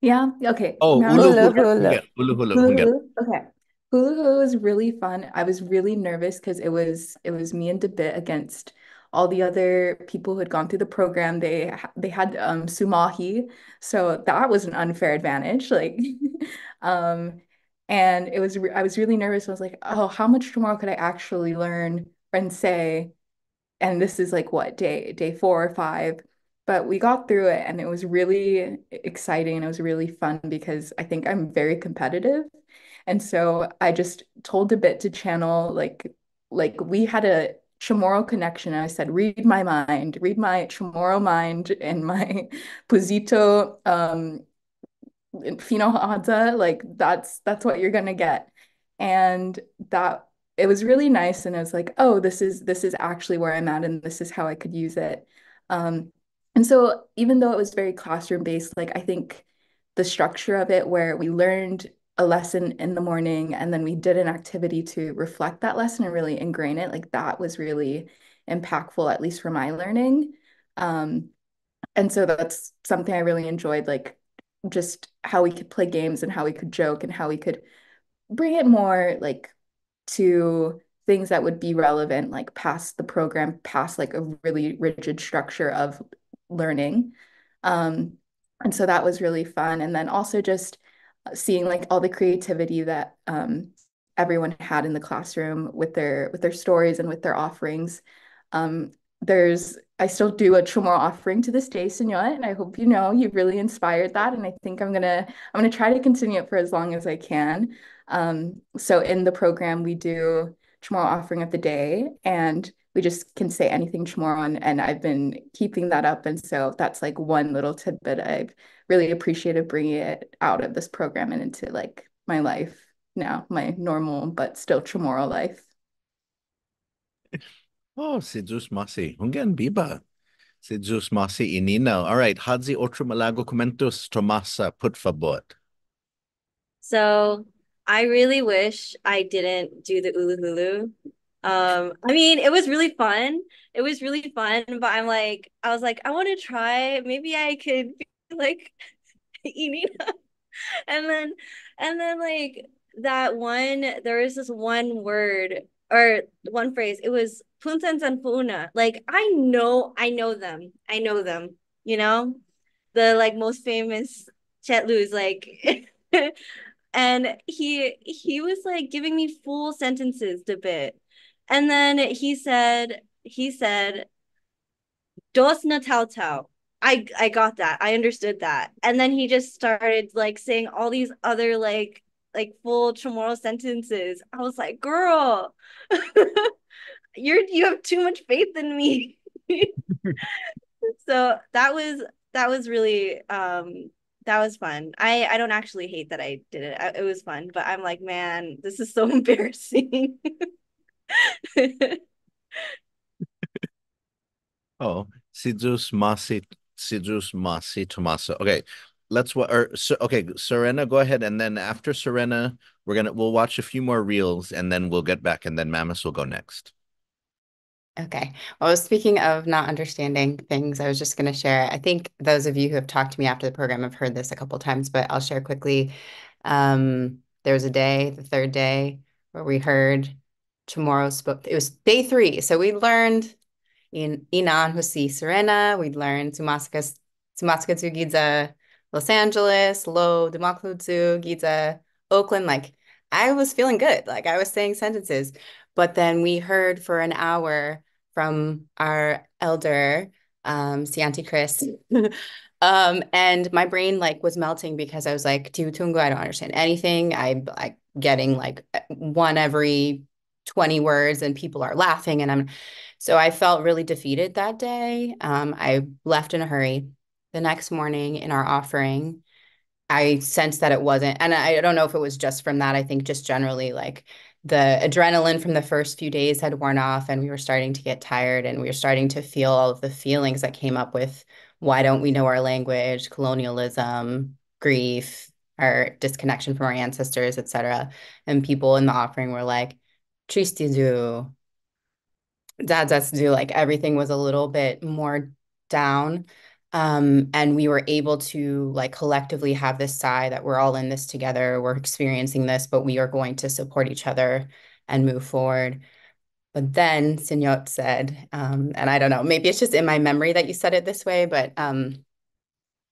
Yeah. Okay. Oh, Now ulu hulu. Okay. Hula hula was really fun. I was really nervous because it was me and Debit against all the other people who had gone through the program. They had Sumahi, so that was an unfair advantage. Like, um, and I was really nervous. I was like, oh, how much tomorrow could I actually learn and say? And this is like what day 4 or 5, but we got through it and it was really exciting. It was really fun because I think I'm very competitive. And so I just told a bit to channel like we had a Chamorro connection. I said, read my Chamorro mind and my Pusito Fino Hadza, like that's what you're gonna get. And that it was really nice. And I was like, oh, this is actually where I'm at and this is how I could use it. Um, and so even though it was very classroom based, like I think the structure of it where we learned a lesson in the morning and then we did an activity to reflect that lesson and really ingrain it, like that was really impactful, at least for my learning. Um, and so that's something I really enjoyed, like just how we could play games and how we could joke and how we could bring it more like to things that would be relevant, like past the program, past like a really rigid structure of learning. Um, and so that was really fun. And then also just seeing like all the creativity that everyone had in the classroom with their stories and with their offerings. Um, I still do a Chamorro offering to this day, Senor, and I hope you know you've really inspired that. And I think I'm gonna try to continue it for as long as I can. So in the program we do Chamorro offering of the day, and we just can say anything Chamorro, and I've been keeping that up. And so that's like one little tidbit I've really appreciated bringing it out of this program and into like my life now, my normal but still Chamorro life. Oh, si Zeus Masi. Hunggan biba. Si Zeus Masi ininaw. All right, hadzi otro malago comentos Tomasa, por favor. So I really wish I didn't do the ulu hulu. I mean, it was really fun. It was really fun, but I was like, I want to try. Maybe I could be like Inina. And then, like there was this one word or one phrase. It was punsen and puna. Like I know them. I know them. You know, the like most famous Chetlus, like and he was like giving me full sentences to bit. And then he said dos na tao tao. I got that. I understood that. And then he just started like saying all these other like full Chamorro sentences. I was like, girl, you have too much faith in me. So that was really that was fun. I don't actually hate that I did it. It was fun, but I'm like, man, this is so embarrassing. Oh, si Zeus Masi Tomasa. Okay, okay, Serena, go ahead, and then after Serena, we'll watch a few more reels, and then we'll get back, and then Mamas will go next. Okay. Well, speaking of not understanding things, I was just going to share. I think those of you who have talked to me after the program have heard this a couple times, but I'll share quickly. There was a day, the third day, where we heard Chamorro spoke. It was day 3. So we learned in Inan Husi Serena, we'd learned Sumatsugatsu Giza Los Angeles, Lo Dumaklutsu Giza Oakland. Like I was feeling good. Like I was saying sentences. But then we heard for an hour from our elder, Sianti Chris. And my brain like was melting because I was like, Tungu, I don't understand anything. I'm like getting like one every 20 words and people are laughing so I felt really defeated that day. I left in a hurry. The next morning in our offering, I sensed that it wasn't, and I don't know if it was just from that. I think just generally like the adrenaline from the first few days had worn off and we were starting to get tired and we were starting to feel all of the feelings that came up with why don't we know our language, colonialism, grief, our disconnection from our ancestors, etc. And people in the offering were like, Tristizu, that's do like everything was a little bit more down. And we were able to like collectively have this sigh that we're all in this together, we're experiencing this, but we are going to support each other and move forward. But then Sinyot said, and I don't know, maybe it's just in my memory that you said it this way, but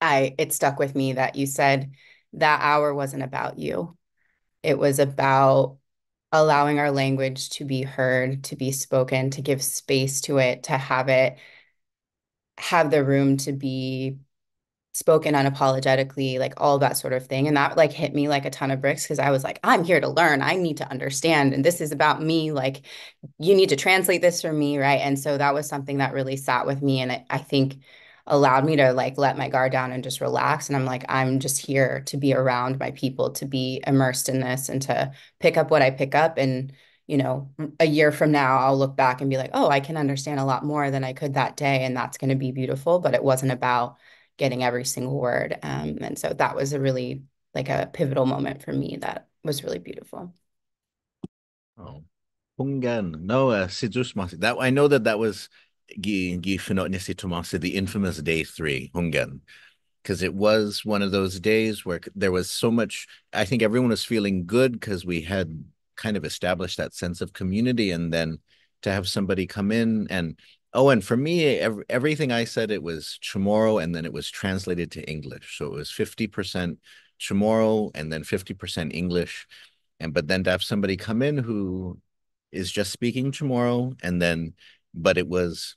it stuck with me that you said that hour wasn't about you. It was about allowing our language to be heard, to be spoken, to give space to it, to have the room to be spoken unapologetically, like all that sort of thing. And that like hit me like a ton of bricks because I was like, I'm here to learn. I need to understand. And this is about me. Like, you need to translate this for me, right? And so that was something that really sat with me. And I think allowed me to like let my guard down and just relax. And I'm like, I'm just here to be around my people, to be immersed in this and to pick up what I pick up. And, a year from now, I'll look back and be like, oh, I can understand a lot more than I could that day. And that's going to be beautiful. But it wasn't about getting every single word. And so that was a really like a pivotal moment for me that was really beautiful. Oh, Hungan. No, Sidus Masi. That I know that was Gi Finot Nisi Tomasi, the infamous day 3, Hungan. Because it was one of those days where there was so much, I think everyone was feeling good because we had kind of established that sense of community, and then to have somebody come in and for me, everything I said, it was Chamorro, and then it was translated to English. So it was 50% Chamorro and then 50% English. But then to have somebody come in who is just speaking Chamorro, but it was,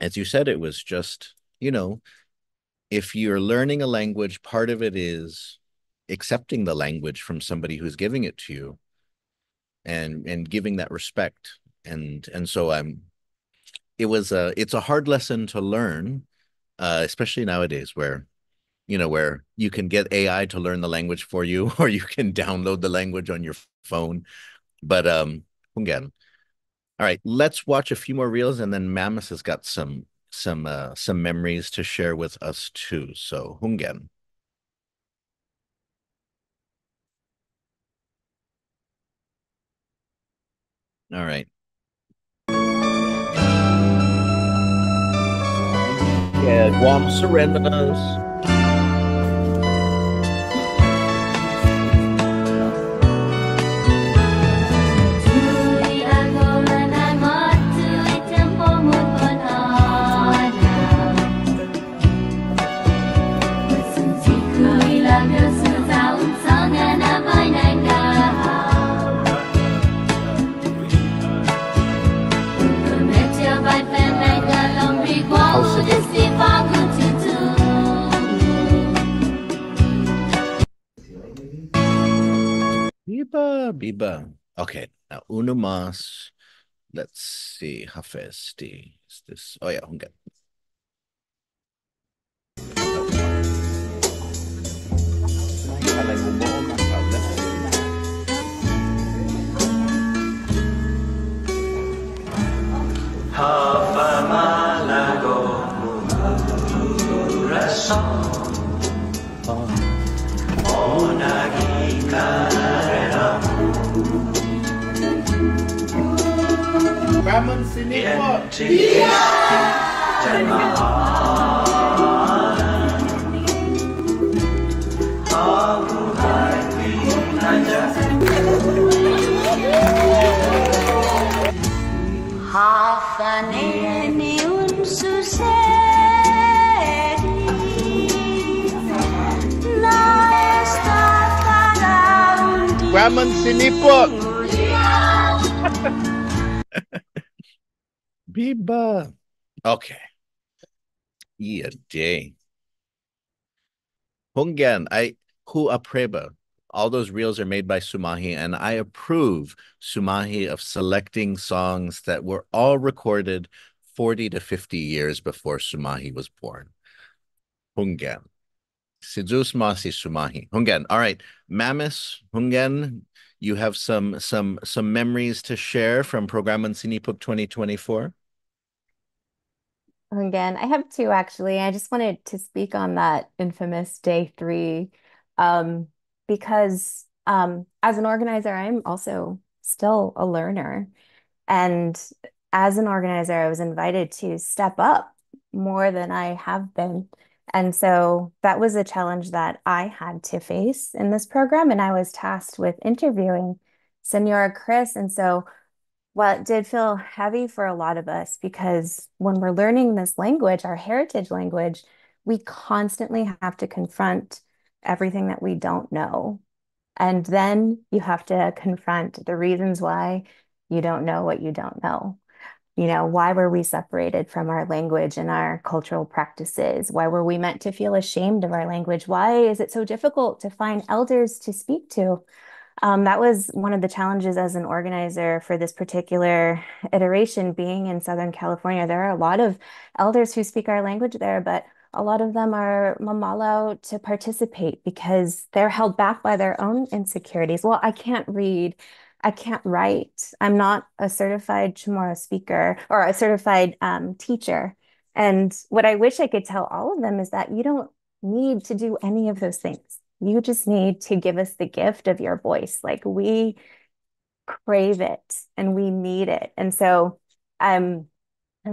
as you said, it was just, if you're learning a language, part of it is accepting the language from somebody who's giving it to you and giving that respect. And so it's a hard lesson to learn, especially nowadays where you can get AI to learn the language for you, or you can download the language on your phone. But again, all right, let's watch a few more reels, and then Mammoth has got some memories to share with us too. So Hungen. All right. Yeah, Guam Serenas. Biba. Okay, now uno más. Let's see. Hafesti. Is this? Oh yeah, Hungen. Ramen Sinipok. Ramen Sinipok. Biba. Okay. Yeah, day. Hungan, who apreba. All those reels are made by Sumahi, and I approve Sumahi of selecting songs that were all recorded 40 to 50 years before Sumahi was born. Hungan. Sidus Masi Sumahi. Hungan. All right. Mamis, Hungan, you have some memories to share from Prugråman Sinipok 2024? Again, I have two actually. I just wanted to speak on that infamous day 3, because as an organizer, I'm also still a learner. And as an organizer, I was invited to step up more than I have been. And so that was a challenge that I had to face in this program. And I was tasked with interviewing Senora Chris. And so while it did feel heavy for a lot of us, because when we're learning this language, our heritage language, we constantly have to confront everything that we don't know. And then you have to confront the reasons why you don't know what you don't know. Why were we separated from our language and our cultural practices? Why were we meant to feel ashamed of our language? Why is it so difficult to find elders to speak to? That was one of the challenges as an organizer for this particular iteration, being in Southern California. There are a lot of elders who speak our language there, but a lot of them are mamalo to participate because they're held back by their own insecurities. Well, I can't read, I can't write. I'm not a certified Chamorro speaker or a certified teacher. And what I wish I could tell all of them is that you don't need to do any of those things. You just need to give us the gift of your voice. Like we crave it and we need it. And so I'm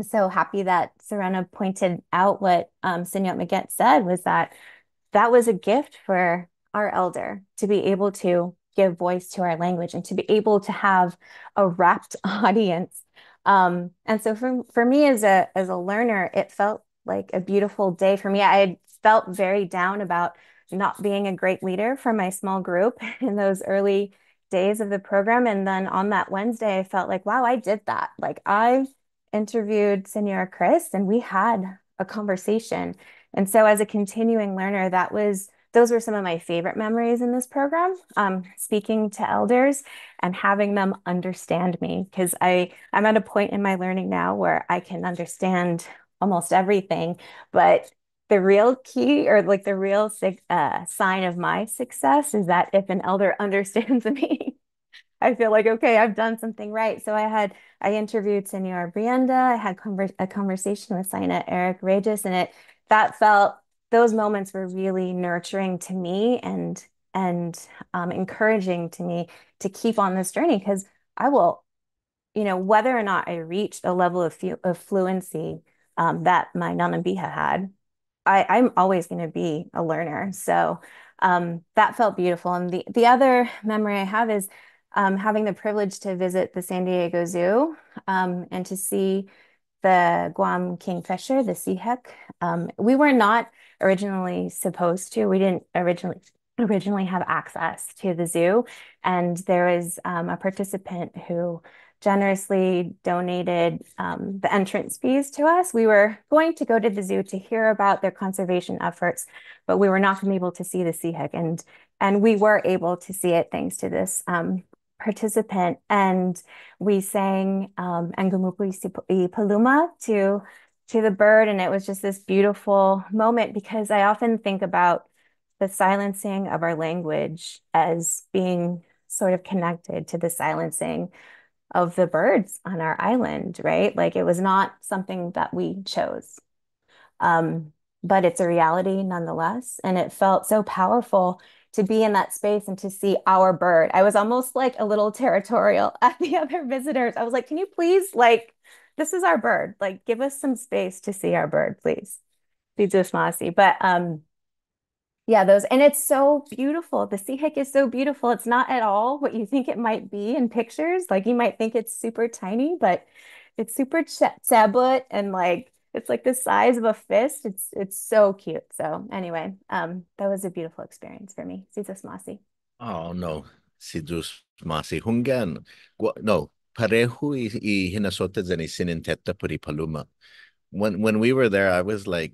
so happy that Serena pointed out what Sinyot Maget said was that that was a gift for our elder to be able to give voice to our language and to be able to have a rapt audience. And so for me as a learner, it felt like a beautiful day for me. I had felt very down about not being a great leader for my small group in those early days of the program. And then on that Wednesday, I felt like, wow, I did that. Like I interviewed Senora Chris and we had a conversation. And so as a continuing learner, those were some of my favorite memories in this program, speaking to elders and having them understand me, because I'm at a point in my learning now where I can understand almost everything, but the real key or like the real sign of my success is that if an elder understands me, I feel like, okay, I've done something right. So I interviewed Senor Brienda. I had a conversation with Sina Eric Regis, and those moments were really nurturing to me and encouraging to me to keep on this journey because I will, whether or not I reached a level of fluency that my Nanambiha had, I'm always going to be a learner. So that felt beautiful. And the other memory I have is having the privilege to visit the San Diego Zoo and to see the Guam Kingfisher, the sea heck. We were not originally supposed to. We didn't originally have access to the zoo. And there was a participant who generously donated the entrance fees to us. We were going to go to the zoo to hear about their conservation efforts, but we were not going to be able to see the sea heck. And we were able to see it thanks to this participant. And we sang Angumupu i Paluma to the bird. And it was just this beautiful moment because I often think about the silencing of our language as being sort of connected to the silencing of the birds on our island, right? Like it was not something that we chose. But it's a reality nonetheless. And it felt so powerful to be in that space and to see our bird. I was almost like a little territorial at the other visitors. I was like, can you please, like, this is our bird. Like, give us some space to see our bird, please. Be just masi. But yeah, and it's so beautiful. The sea hake is so beautiful. It's not at all what you think it might be in pictures. Like you might think it's super tiny, but it's super sabut and like it's like the size of a fist. It's so cute. So anyway, that was a beautiful experience for me. Sisa Smasi. Oh no, si Diyos masi hunggan. No, pareho i hinasote ni sininteta puri paluma. When we were there, I was like,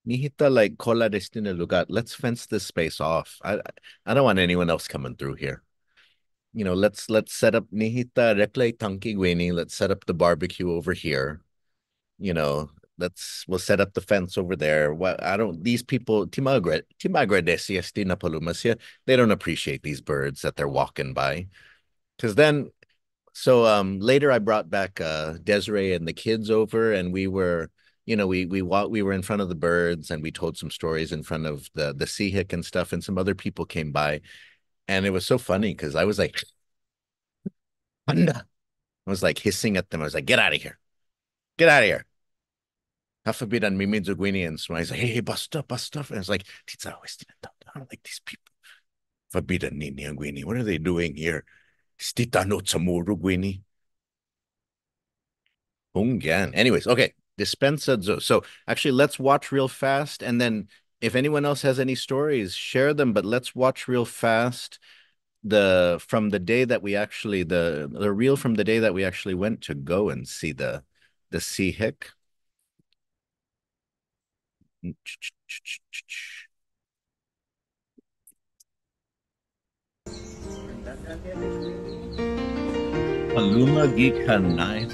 Nihita like cola destino lugar. Let's fence this space off. I don't want anyone else coming through here. Let's set up Nihita reklay tanki guini. Let's set up the barbecue over here. You know, we'll set up the fence over there. What I don't these people timagre desi na palumasya, they don't appreciate these birds that they're walking by. Because then later I brought back Desiree and the kids over and we were we were in front of the birds and we told some stories in front of the sea hick and stuff and some other people came by and it was so funny because I was like Panda. I was like hissing at them. I was like, get out of here. Get out of here. Hafabidan Mimidzu Guinians. He's like, hey, bust up, bust up. And it's like, Tita, I don't like these people. Fabidan Nini and Guini. What are they doing here? Stita no Chamuru Guini. Hungyan. Anyways, okay. Dispensa Zo. So actually, let's watch real fast. And then if anyone else has any stories, share them. But let's watch real fast from the day that we actually the reel from the day that we actually went to go and see the sea hick. Aluma Gikanai.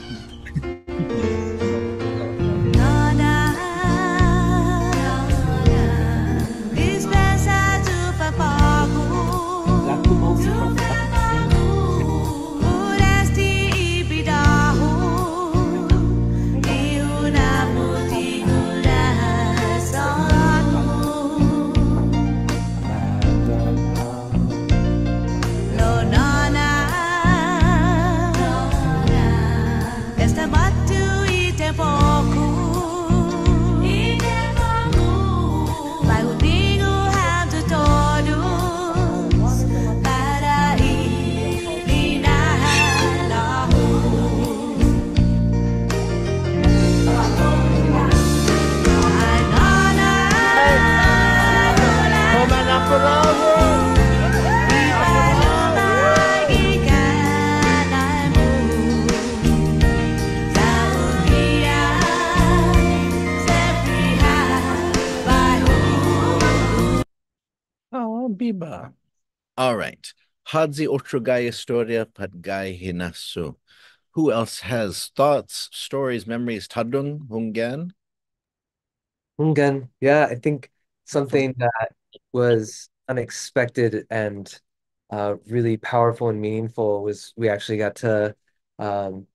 Oh, Biba. All right. Hadzi Otrugay Historia Padgay Hinasu. Who else has thoughts, stories, memories? Tadung, Hungan? Hungan, yeah, I think something that was unexpected and really powerful and meaningful was we actually got to um,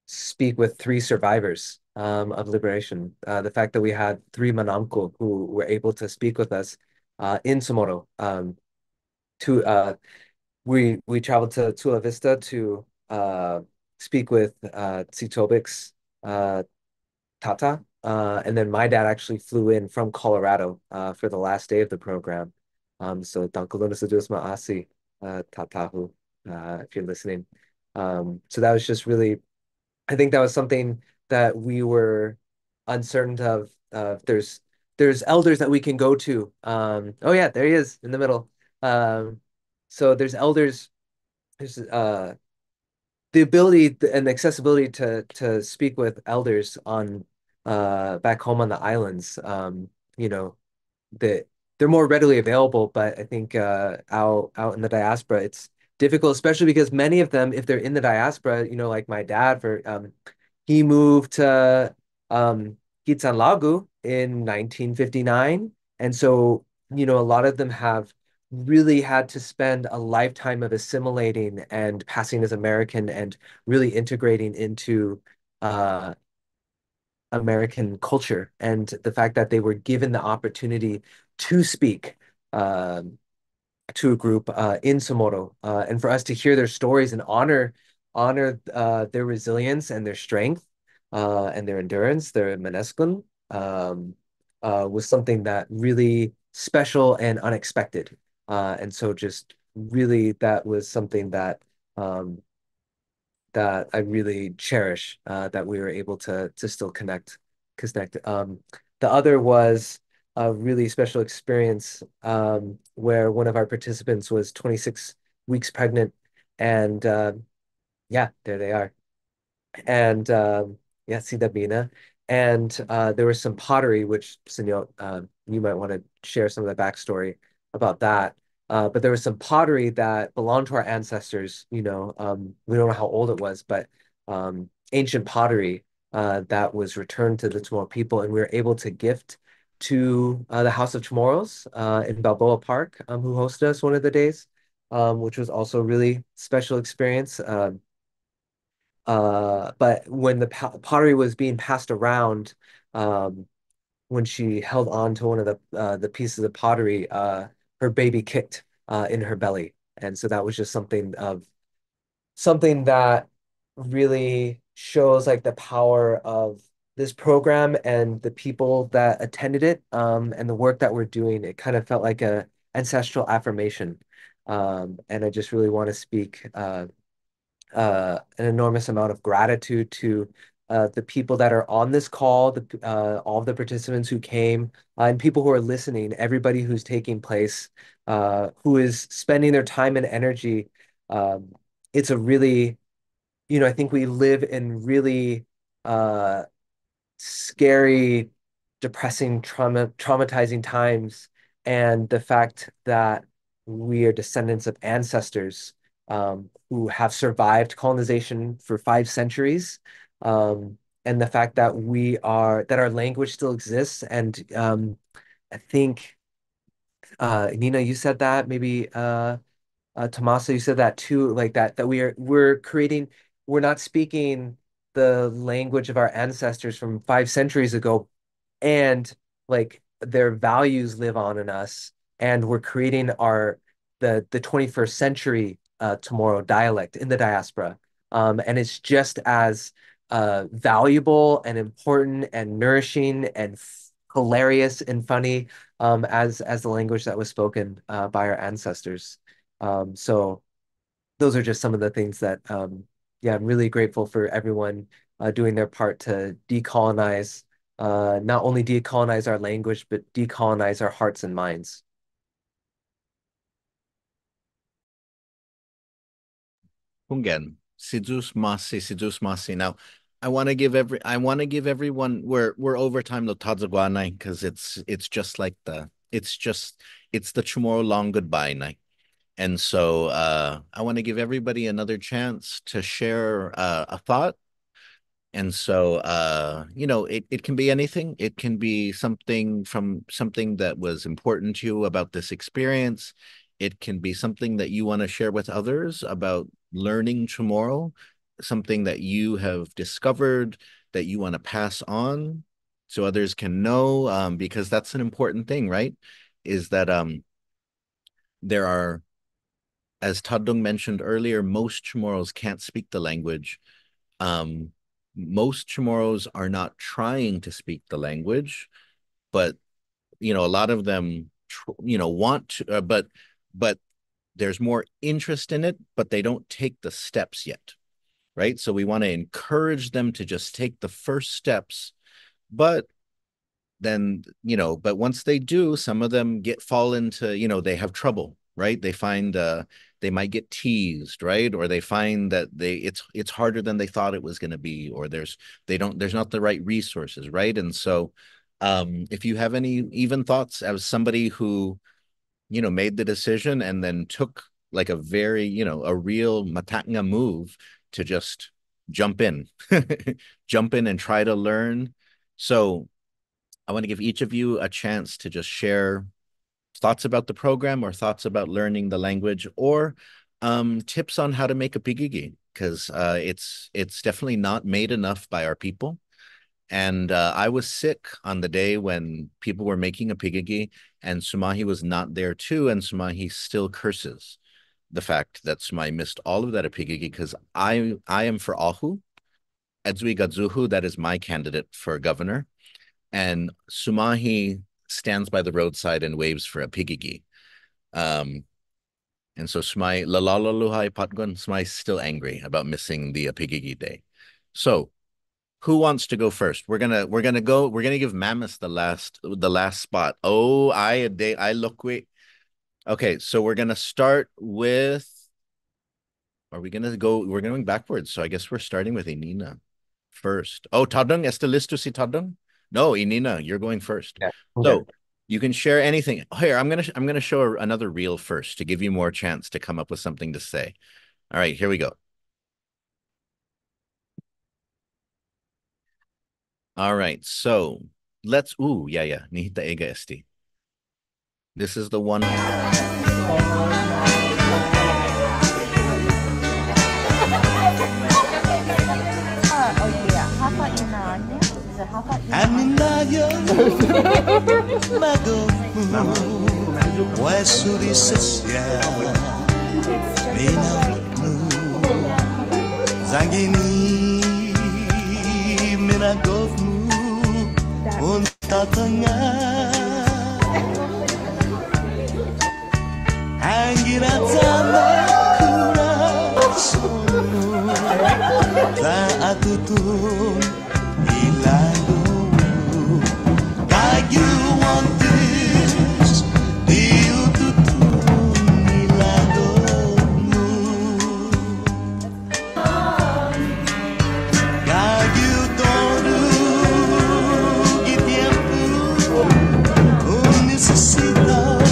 speak with three survivors of liberation. The fact that we had three Manamko who were able to speak with us in Somoro. To we traveled to Chula Vista to speak with Tsitobik's Tata. And then my dad actually flew in from Colorado for the last day of the program. So Dankalona Sadusma Asi Tatahu, if you're listening. So that was just really, I think that was something that we were uncertain of. There's elders that we can go to. Oh yeah, there he is in the middle. So there's elders. There's the ability and accessibility to speak with elders on back home on the islands. You know, that they're more readily available, but I think out in the diaspora, it's difficult, especially because many of them, if they're in the diaspora, like my dad, he moved to Lagu in 1959, and so a lot of them have really had to spend a lifetime of assimilating and passing as American and really integrating into uh, American culture, and the fact that they were given the opportunity to speak to a group in Somoro, and for us to hear their stories and honor their resilience and their strength and their endurance, their meneskun, was something that really special and unexpected. And so just really that was something that I really cherish, that we were able to still connect. The other was a really special experience where one of our participants was 26 weeks pregnant, and yeah, there they are. And yeah, Sidabina. And there was some pottery, which Sunil, you might want to share some of the backstory about that. But there was some pottery that belonged to our ancestors. We don't know how old it was, but ancient pottery that was returned to the Chamorro people, and we were able to gift to the House of Chamorros in Balboa Park, who hosted us one of the days, which was also a really special experience. But when the pottery was being passed around, um, when she held on to one of the pieces of pottery, her baby kicked in her belly, and so that was just something that really shows like the power of this program and the people that attended it, and the work that we're doing, it kind of felt like a ancestral affirmation. And I just really want to speak an enormous amount of gratitude to the people that are on this call, all of the participants who came, and people who are listening, everybody who's taking place, who is spending their time and energy. Um, it's a really, I think we live in really scary, depressing, traumatizing times, and the fact that we are descendants of ancestors who have survived colonization for 5 centuries, and the fact that that our language still exists, and I think Nina, you said that maybe Tommaso, you said that too, like that we're not speaking the language of our ancestors from 5 centuries ago, and like their values live on in us, and we're creating the 21st century tomorrow dialect in the diaspora. And it's just as valuable and important and nourishing and hilarious and funny as the language that was spoken by our ancestors. So those are just some of the things that, yeah, I'm really grateful for everyone doing their part to decolonize, not only decolonize our language, but decolonize our hearts and minds. Hungen, Sidus Masi. Now, I want to give everyone, we're over time the Tadzagwanai, because it's just like it's the tomorrow long goodbye night. And so I want to give everybody another chance to share a thought. And so it can be anything. It can be something that was important to you about this experience. It can be something that you want to share with others about learning tomorrow, something that you have discovered that you want to pass on so others can know, because that's an important thing, right? Is that there are, as Tadung mentioned earlier, most Chamorros can't speak the language. Most Chamorros are not trying to speak the language, but a lot of them want to, but there's more interest in it, but they don't take the steps yet, right? So we want to encourage them to just take the first steps, but then but once they do, some of them fall into they have trouble, right? They find they might get teased, right? Or they find that it's harder than they thought it was going to be, or there's not the right resources, right? And so if you have any even thoughts as somebody who made the decision and then took like a very a real matanga move to just jump in and try to learn. So I want to give each of you a chance to just share thoughts about the program or thoughts about learning the language, or tips on how to make a pigigi, because it's definitely not made enough by our people. And I was sick on the day when people were making a pigigi, and Sumahi was not there too, and Sumahi still curses the fact that Sumahi missed all of that pigigi, because I am for Ahu. Edzwi Gadzuhu, that is my candidate for governor. And Sumahi stands by the roadside and waves for a pigigi. And so Smai Lalalaluhai Patgun, Smai's still angry about missing the pigigi day. So who wants to go first? We're gonna give Mammoth the last spot. Oh, I look wait. Okay, so we're gonna start with, we're going backwards. So I guess we're starting with Inina first. Oh, Tadung, este listo si Tadung? No, Inina, you're going first. Yeah, so you can share anything. Here, I'm gonna show another reel first to give you more chance to come up with something to say. All right, here we go. All right, so let's. Ooh, yeah. Nihita ega esti. This is the one. Anindayo magomu wasuri sesya minanu zangini minagovmu Unta tengah Anggirat zaman kurasono Tak tutun hilang dulu Kayu wantis diututun hilang dulu Kayu todo que tiempo necesita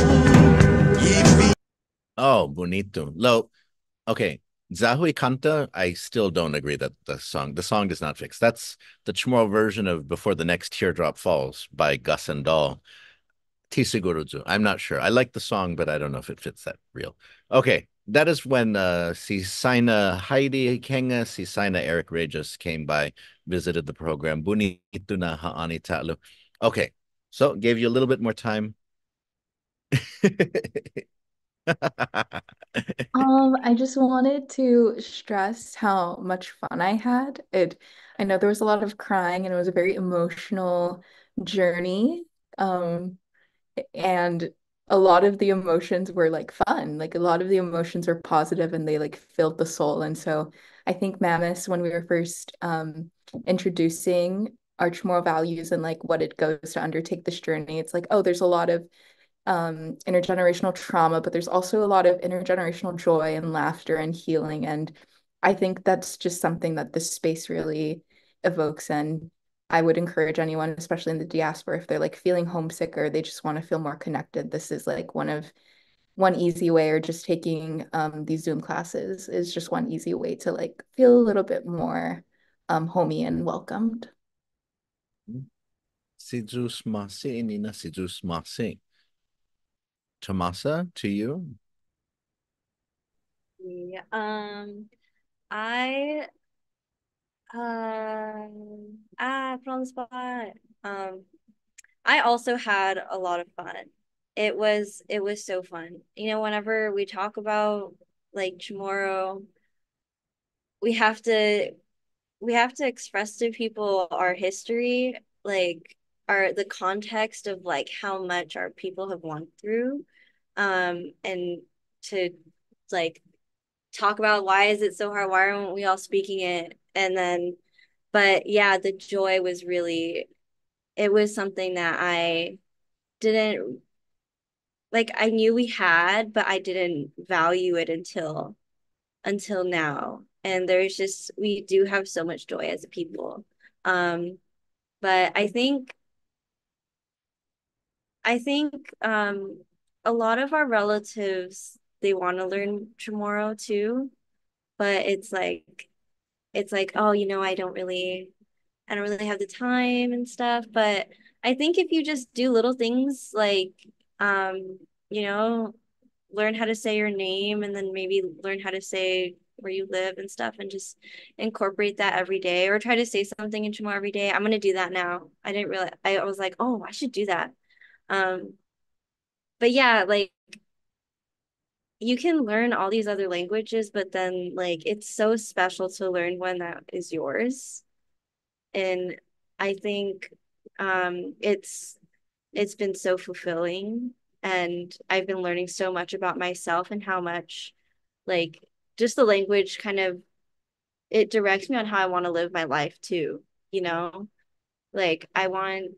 Oh, bonito. Okay. Zahui Kanta, I still don't agree that the song does not fix. That's the Chamorro version of Before the Next Teardrop Falls by Gus and Doll. Tisiguruzu. I'm not sure. I like the song, but I don't know if it fits that real. Okay. That is when si Sina Heidi Kenga, si Sina Eric Regis came by, visited the program. Bonito na haani ta'lu. Okay. So gave you a little bit more time. I just wanted to stress how much fun I had. I know there was a lot of crying and it was a very emotional journey. Um, and a lot of the emotions were like fun. Like a lot of the emotions were positive and they like filled the soul. And so I think Mammoth, when we were first introducing our Chamorro values and like what it goes to undertake this journey, it's like, oh, there's a lot of intergenerational trauma, but there's also a lot of intergenerational joy and laughter and healing. And I think that's just something that this space really evokes. And I would encourage anyone, especially in the diaspora, if they're like feeling homesick or they just want to feel more connected, this is like one easy way, or just taking these Zoom classes is just one easy way to like feel a little bit more homey and welcomed. Sidus Masi, Nina Sidus Masi. Tomasa, to you. Yeah, I put on the spot. I also had a lot of fun. It was so fun. Whenever we talk about like Chamorro, we have to we have to express to people our history, like the context of like how much our people have gone through, and to like talk about why is it so hard, why aren't we all speaking it, and then but yeah, the joy was really, it was something that I didn't like, I knew we had, but I didn't value it until now. And we do have so much joy as a people. Um, but I think a lot of our relatives, they want to learn Chamorro too, but it's like, oh, I don't really have the time and stuff. But I think if you just do little things like, um, you know, learn how to say your name and then maybe learn how to say where you live and stuff and just incorporate that every day, or try to say something in Chamorro every day. I'm gonna do that now. I didn't realize, I was like, oh, I should do that. Um, but yeah, like you can learn all these other languages, but then like it's so special to learn one that is yours. And I think it's been so fulfilling, and I've been learning so much about myself and how much like just the language kind of, it directs me on how I want to live my life too, you know? Like I want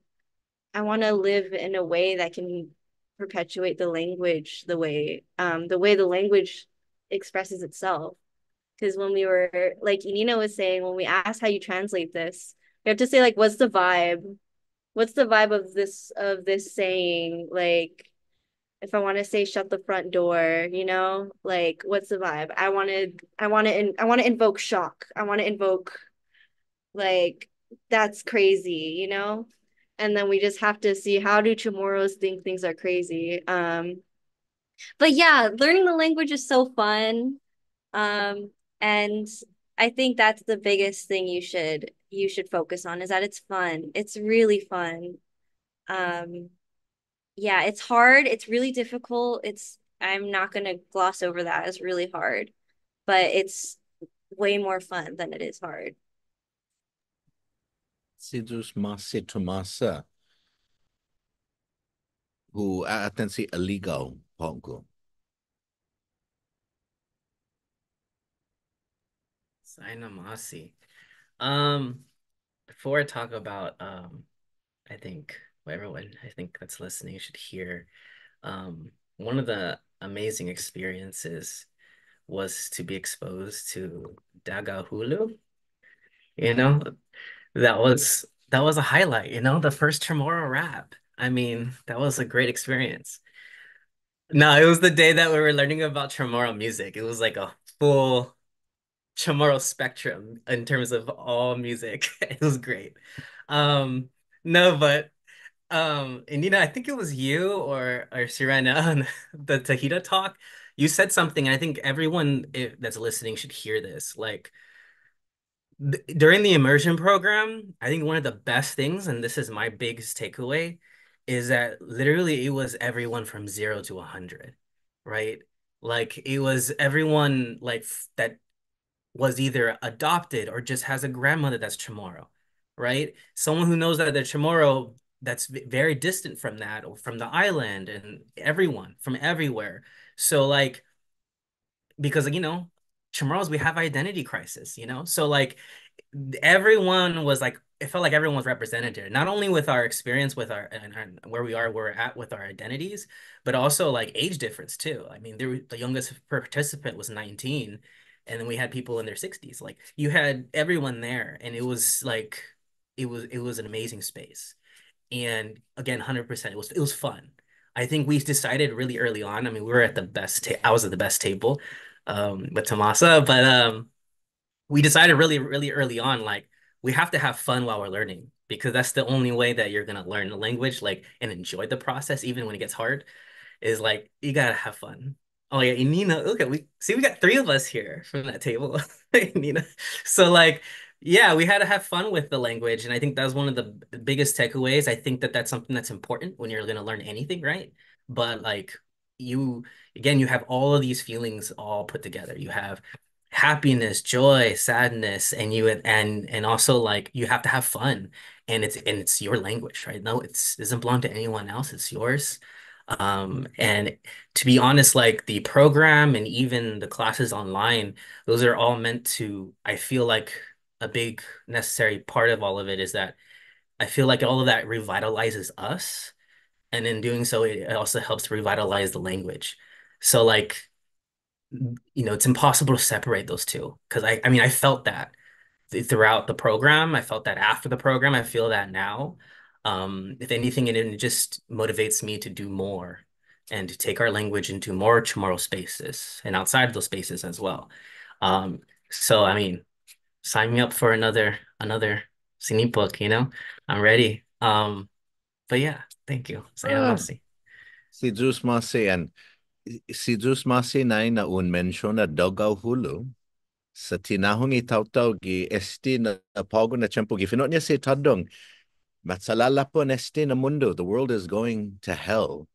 to live in a way that can perpetuate the language the way the language expresses itself. Because when we were, like Nina was saying, when we asked how you translate this, we have to say like, what's the vibe? What's the vibe of this saying? Like, if I want to say shut the front door, like what's the vibe? I want to invoke shock. I want to invoke like that's crazy. And then we just have to see, how do Chamorros think things are crazy. But yeah, learning the language is so fun. And I think that's the biggest thing you should focus on, is that it's fun. It's really fun. Um, yeah, it's hard. It's really difficult. I'm not gonna gloss over that. It's really hard, but it's way more fun than it is hard. Sidus Masi Tomasa. who aten si aligaw pongko. Sainamasi. Before I talk about I think what everyone I think that's listening should hear. One of the amazing experiences was to be exposed to Dagahulu. You know, that was a highlight, the first Chamorro rap. I mean, that was a great experience. No, it was the day that we were learning about Chamorro music. It was like a full Chamorro spectrum in terms of all music. It was great. Um, no, but and I think it was you or Sirena on the Tahita talk. You said something, and I think everyone that's listening should hear this. Like during the immersion program, I think one of the best things, and this is my biggest takeaway, is that literally it was everyone from 0 to 100, right? Like it was everyone like that was either adopted or just has a grandmother that's Chamorro, right? Someone who knows that they're Chamorro that's very distant from that or from the island and everyone from everywhere. So like because Chamorros, we have identity crisis, so like everyone was like it felt like everyone was represented here, not only with our experience with and where we are where we're at with our identities, but also like age difference too. I mean, the youngest participant was 19, and then we had people in their 60s. Like you had everyone there, and it was like it was an amazing space. And again, 100%, it was fun. I think we decided really early on. I mean, we were at the best I was at the best table with Tomasa, but we decided really, really early on, like we have to have fun while we're learning because that's the only way that you're gonna learn the language, like and enjoy the process, even when it gets hard. Is like you gotta have fun. Oh yeah, and Nina, look at we got three of us here from that table, Nina. So like, yeah, we had to have fun with the language, and I think that's one of the biggest takeaways. I think that that's something that's important when you're gonna learn anything, right? But like you, again, you have all of these feelings all put together. You have happiness, joy, sadness, and and also like you have to have fun, and it's your language, right? No, it doesn't belong to anyone else. It's yours. And to be honest, like the program and even the classes online, those are all meant to, I feel like a big necessary part of all of it is that I feel like all of that revitalizes us. And in doing so, it also helps to revitalize the language. So like, it's impossible to separate those two because I mean, I felt that throughout the program. I felt that after the program. I feel that now. If anything, it just motivates me to do more and to take our language into more tomorrow spaces and outside of those spaces as well. Um, so I mean, sign me up for another Sinipok, I'm ready. But yeah, thank you. Ah, Sayonara. si Zeus Masi and si Zeus Masi na un mention na dogaw hulu sa tinahong itaw-taw gi esti na pago na tiyempo gi finot niya si tadong matsalala po na esti na mundo, the world is going to hell.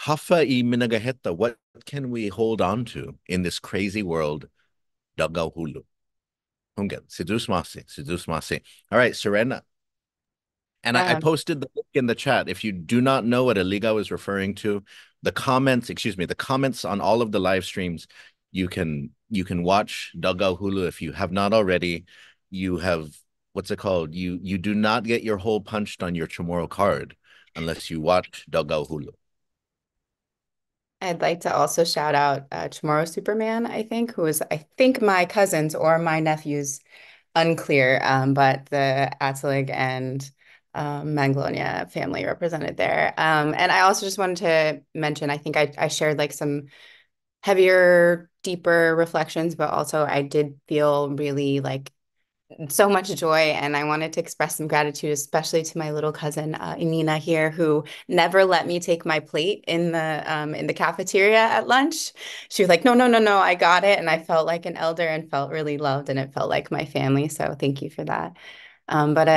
Hafa I minagaheta, what can we hold on to in this crazy world? Dogaw hulu. Hungen, si Zeus Masi, si Zeus Masi. All right, Serena. And I posted the link in the chat. If you do not know what Aliga was referring to, the comments on all of the live streams, you can watch Dagaw Hulu if you have not already. You have what's it called? You do not get your hole punched on your Chamorro card unless you watch Dagaw Hulu. I'd like to also shout out Chamorro Superman, I think, who is, I think, my cousin's or my nephew's, unclear, but the Atelig and Manglonia family represented there. And I also just wanted to mention, I think I shared like some heavier, deeper reflections, but also I did feel really like so much joy, and I wanted to express some gratitude, especially to my little cousin Inina here, who never let me take my plate in the cafeteria at lunch. She was like, "No, no, no, no, I got it," and I felt like an elder and felt really loved, and it felt like my family. So thank you for that. But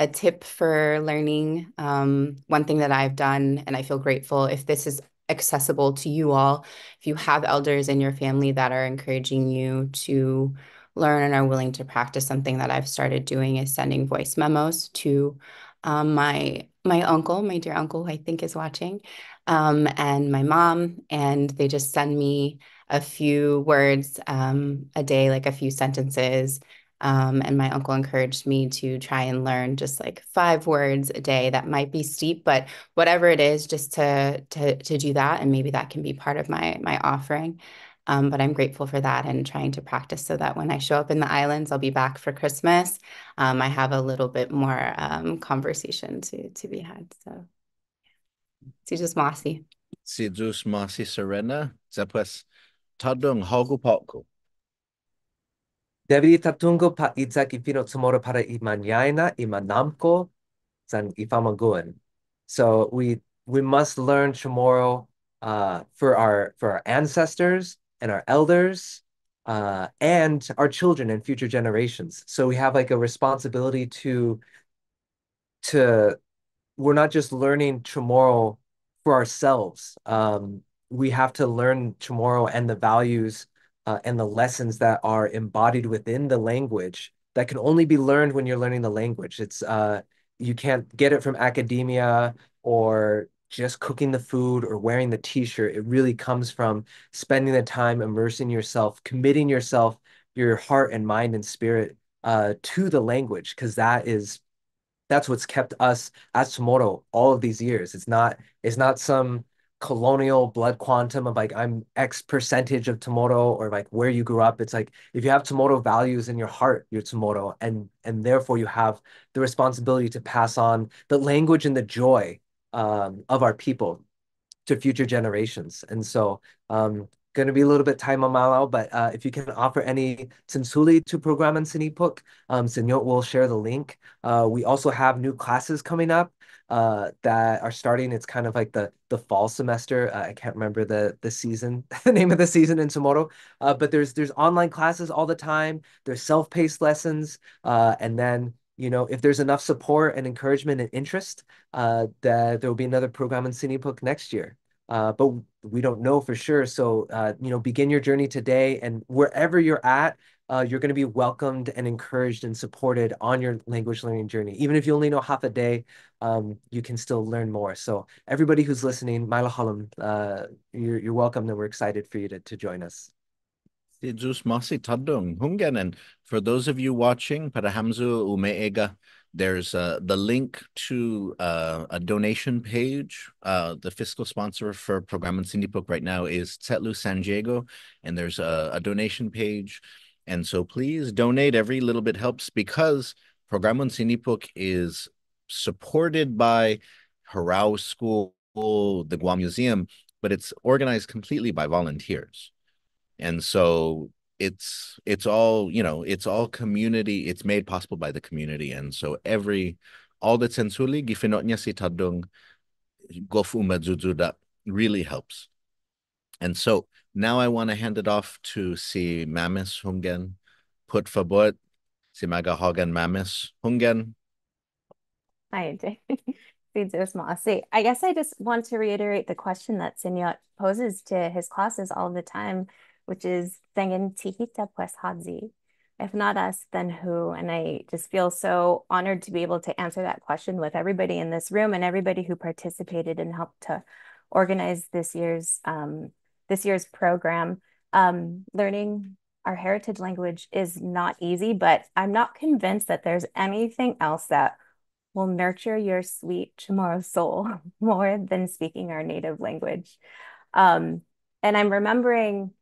a tip for learning, one thing that I've done, and I feel grateful if this is accessible to you all, if you have elders in your family that are encouraging you to learn and are willing to practice, something that I've started doing is sending voice memos to My uncle, my dear uncle, who I think is watching, and my mom, and they just send me a few words a day, like a few sentences. And my uncle encouraged me to try and learn just like 5 words a day. That might be steep, but whatever it is, just to do that, and maybe that can be part of my offering. But I'm grateful for that and trying to practice so that when I show up in the islands, I'll be back for Christmas. I have a little bit more conversation to be had. So, si just mossy. Si Zeus Masi Serena, Zapes Tadung Hogu Poku. Devi tatungo pa itzak ifino tomorrow para imanyaina imanamko san ifamaguan. So we must learn tomorrow for our ancestors and our elders and our children and future generations. So we have like a responsibility to we're not just learning tomorrow for ourselves. We have to learn tomorrow and the values and the lessons that are embodied within the language that can only be learned when you're learning the language. It's you can't get it from academia or just cooking the food or wearing the t-shirt. It really comes from spending the time immersing yourself, committing yourself, your heart and mind and spirit to the language, because that's what's kept us as Tomorrow all of these years. It's not some colonial blood quantum of like I'm X percentage of Tomorrow or like where you grew up. It's like if you have Tomorrow values in your heart, you're Tomorrow, and therefore you have the responsibility to pass on the language and the joy of our people to future generations. And so going to be a little bit time on Malau, but if you can offer any Tsinsuli to Prugråman Sinipok, Senyot will share the link. We also have new classes coming up that are starting. It's kind of like the fall semester. I can't remember the season, the name of the season in Tomorrow, but there's online classes all the time. There's self-paced lessons, and then if there's enough support and encouragement and interest, that there will be another program in Sinipok next year. But we don't know for sure. So, begin your journey today, and wherever you're at, you're going to be welcomed and encouraged and supported on your language learning journey. Even if you only know half a day, you can still learn more. So everybody who's listening, Mailahalam, you're welcome, and we're excited for you to join us. Jus Masi Tadung Hungen. And for those of you watching, para Hamzu Umeega, there's the link to a donation page. The fiscal sponsor for Prugråman Sinipok right now is Tsetlu San Diego, and there's a donation page. And so please donate. Every little bit helps, because Prugråman Sinipok is supported by Harao School, the Guam Museum, but it's organized completely by volunteers. And so it's all, it's all community. It's made possible by the community. And so all the Tsensuli gifinotnya si tadung gofu mazuzuda really helps. And so now I want to hand it off to si Mamis Hungen, put fabot, si Magahogan Mamis Hungen. Hi, I guess I just want to reiterate the question that Sinyot poses to his classes all the time, which is Tengen Tihita pues Hadzi. If not us, then who? And I just feel so honored to be able to answer that question with everybody in this room and everybody who participated and helped to organize this year's program. Learning our heritage language is not easy, but I'm not convinced that there's anything else that will nurture your sweet Chamorro soul more than speaking our native language. And I'm remembering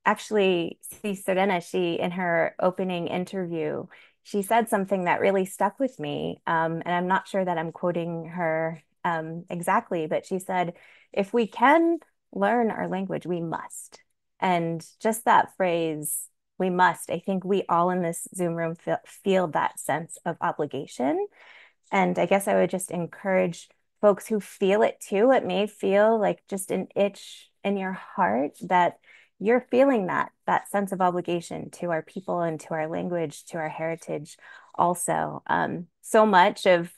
actually, see Serena, she, in her opening interview, she said something that really stuck with me. And I'm not sure that I'm quoting her exactly, but she said, if we can learn our language, we must. And just that phrase, we must, I think we all in this Zoom room feel that sense of obligation. And I guess I would just encourage folks who feel it too. It may feel like just an itch in your heart that you're feeling that sense of obligation to our people and to our language, to our heritage also. So much of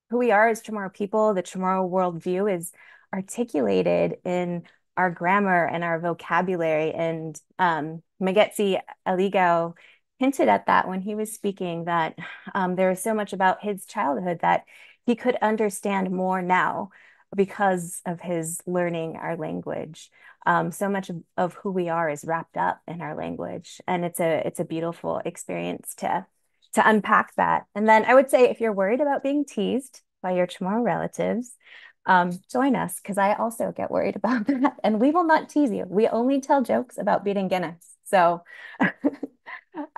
who we are as Chamorro people, the Chamorro worldview, is articulated in our grammar and our vocabulary. And Magetsi Aligao hinted at that when he was speaking, that there is so much about his childhood that he could understand more now because of his learning our language. So much of who we are is wrapped up in our language, and it's a beautiful experience to unpack that. And then I would say, if you're worried about being teased by your Chamorro relatives, join us, because I also get worried about that. And we will not tease you. We only tell jokes about beating Guinness. So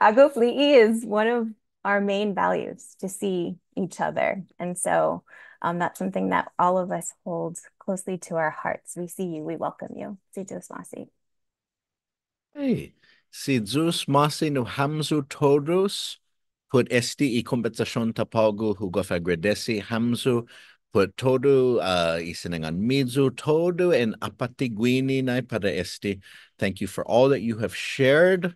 Agofli'i is one of our main values, to see each other. And so that's something that all of us hold closely to our hearts. We see you, we welcome you. Si Diyos masi. Hey, si Zeus masi no hamzu todos put esti I kompensasyon tapago hugo agradeci hamzu put todo isinangan mizu todo and apatiguini nai para esti. Thank you for all that you have shared.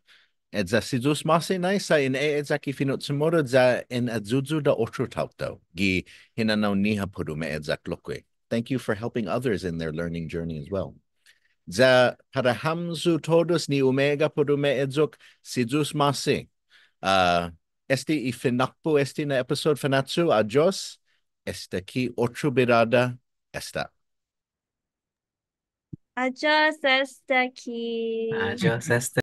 Edza si Zeus masi nai sa in edza ki finot sumoro za in adzuzu da otro tauto gi hinanaw niha pudu me edza klokwe. Thank you for helping others in their learning journey as well. Za para hamzu todos ni omega podume edzok si Zeus masi. Esti ifinakpo esti na episode fanatsu adios. Esta ki otro birada esta. Adios, hasta aquí. Adios, este.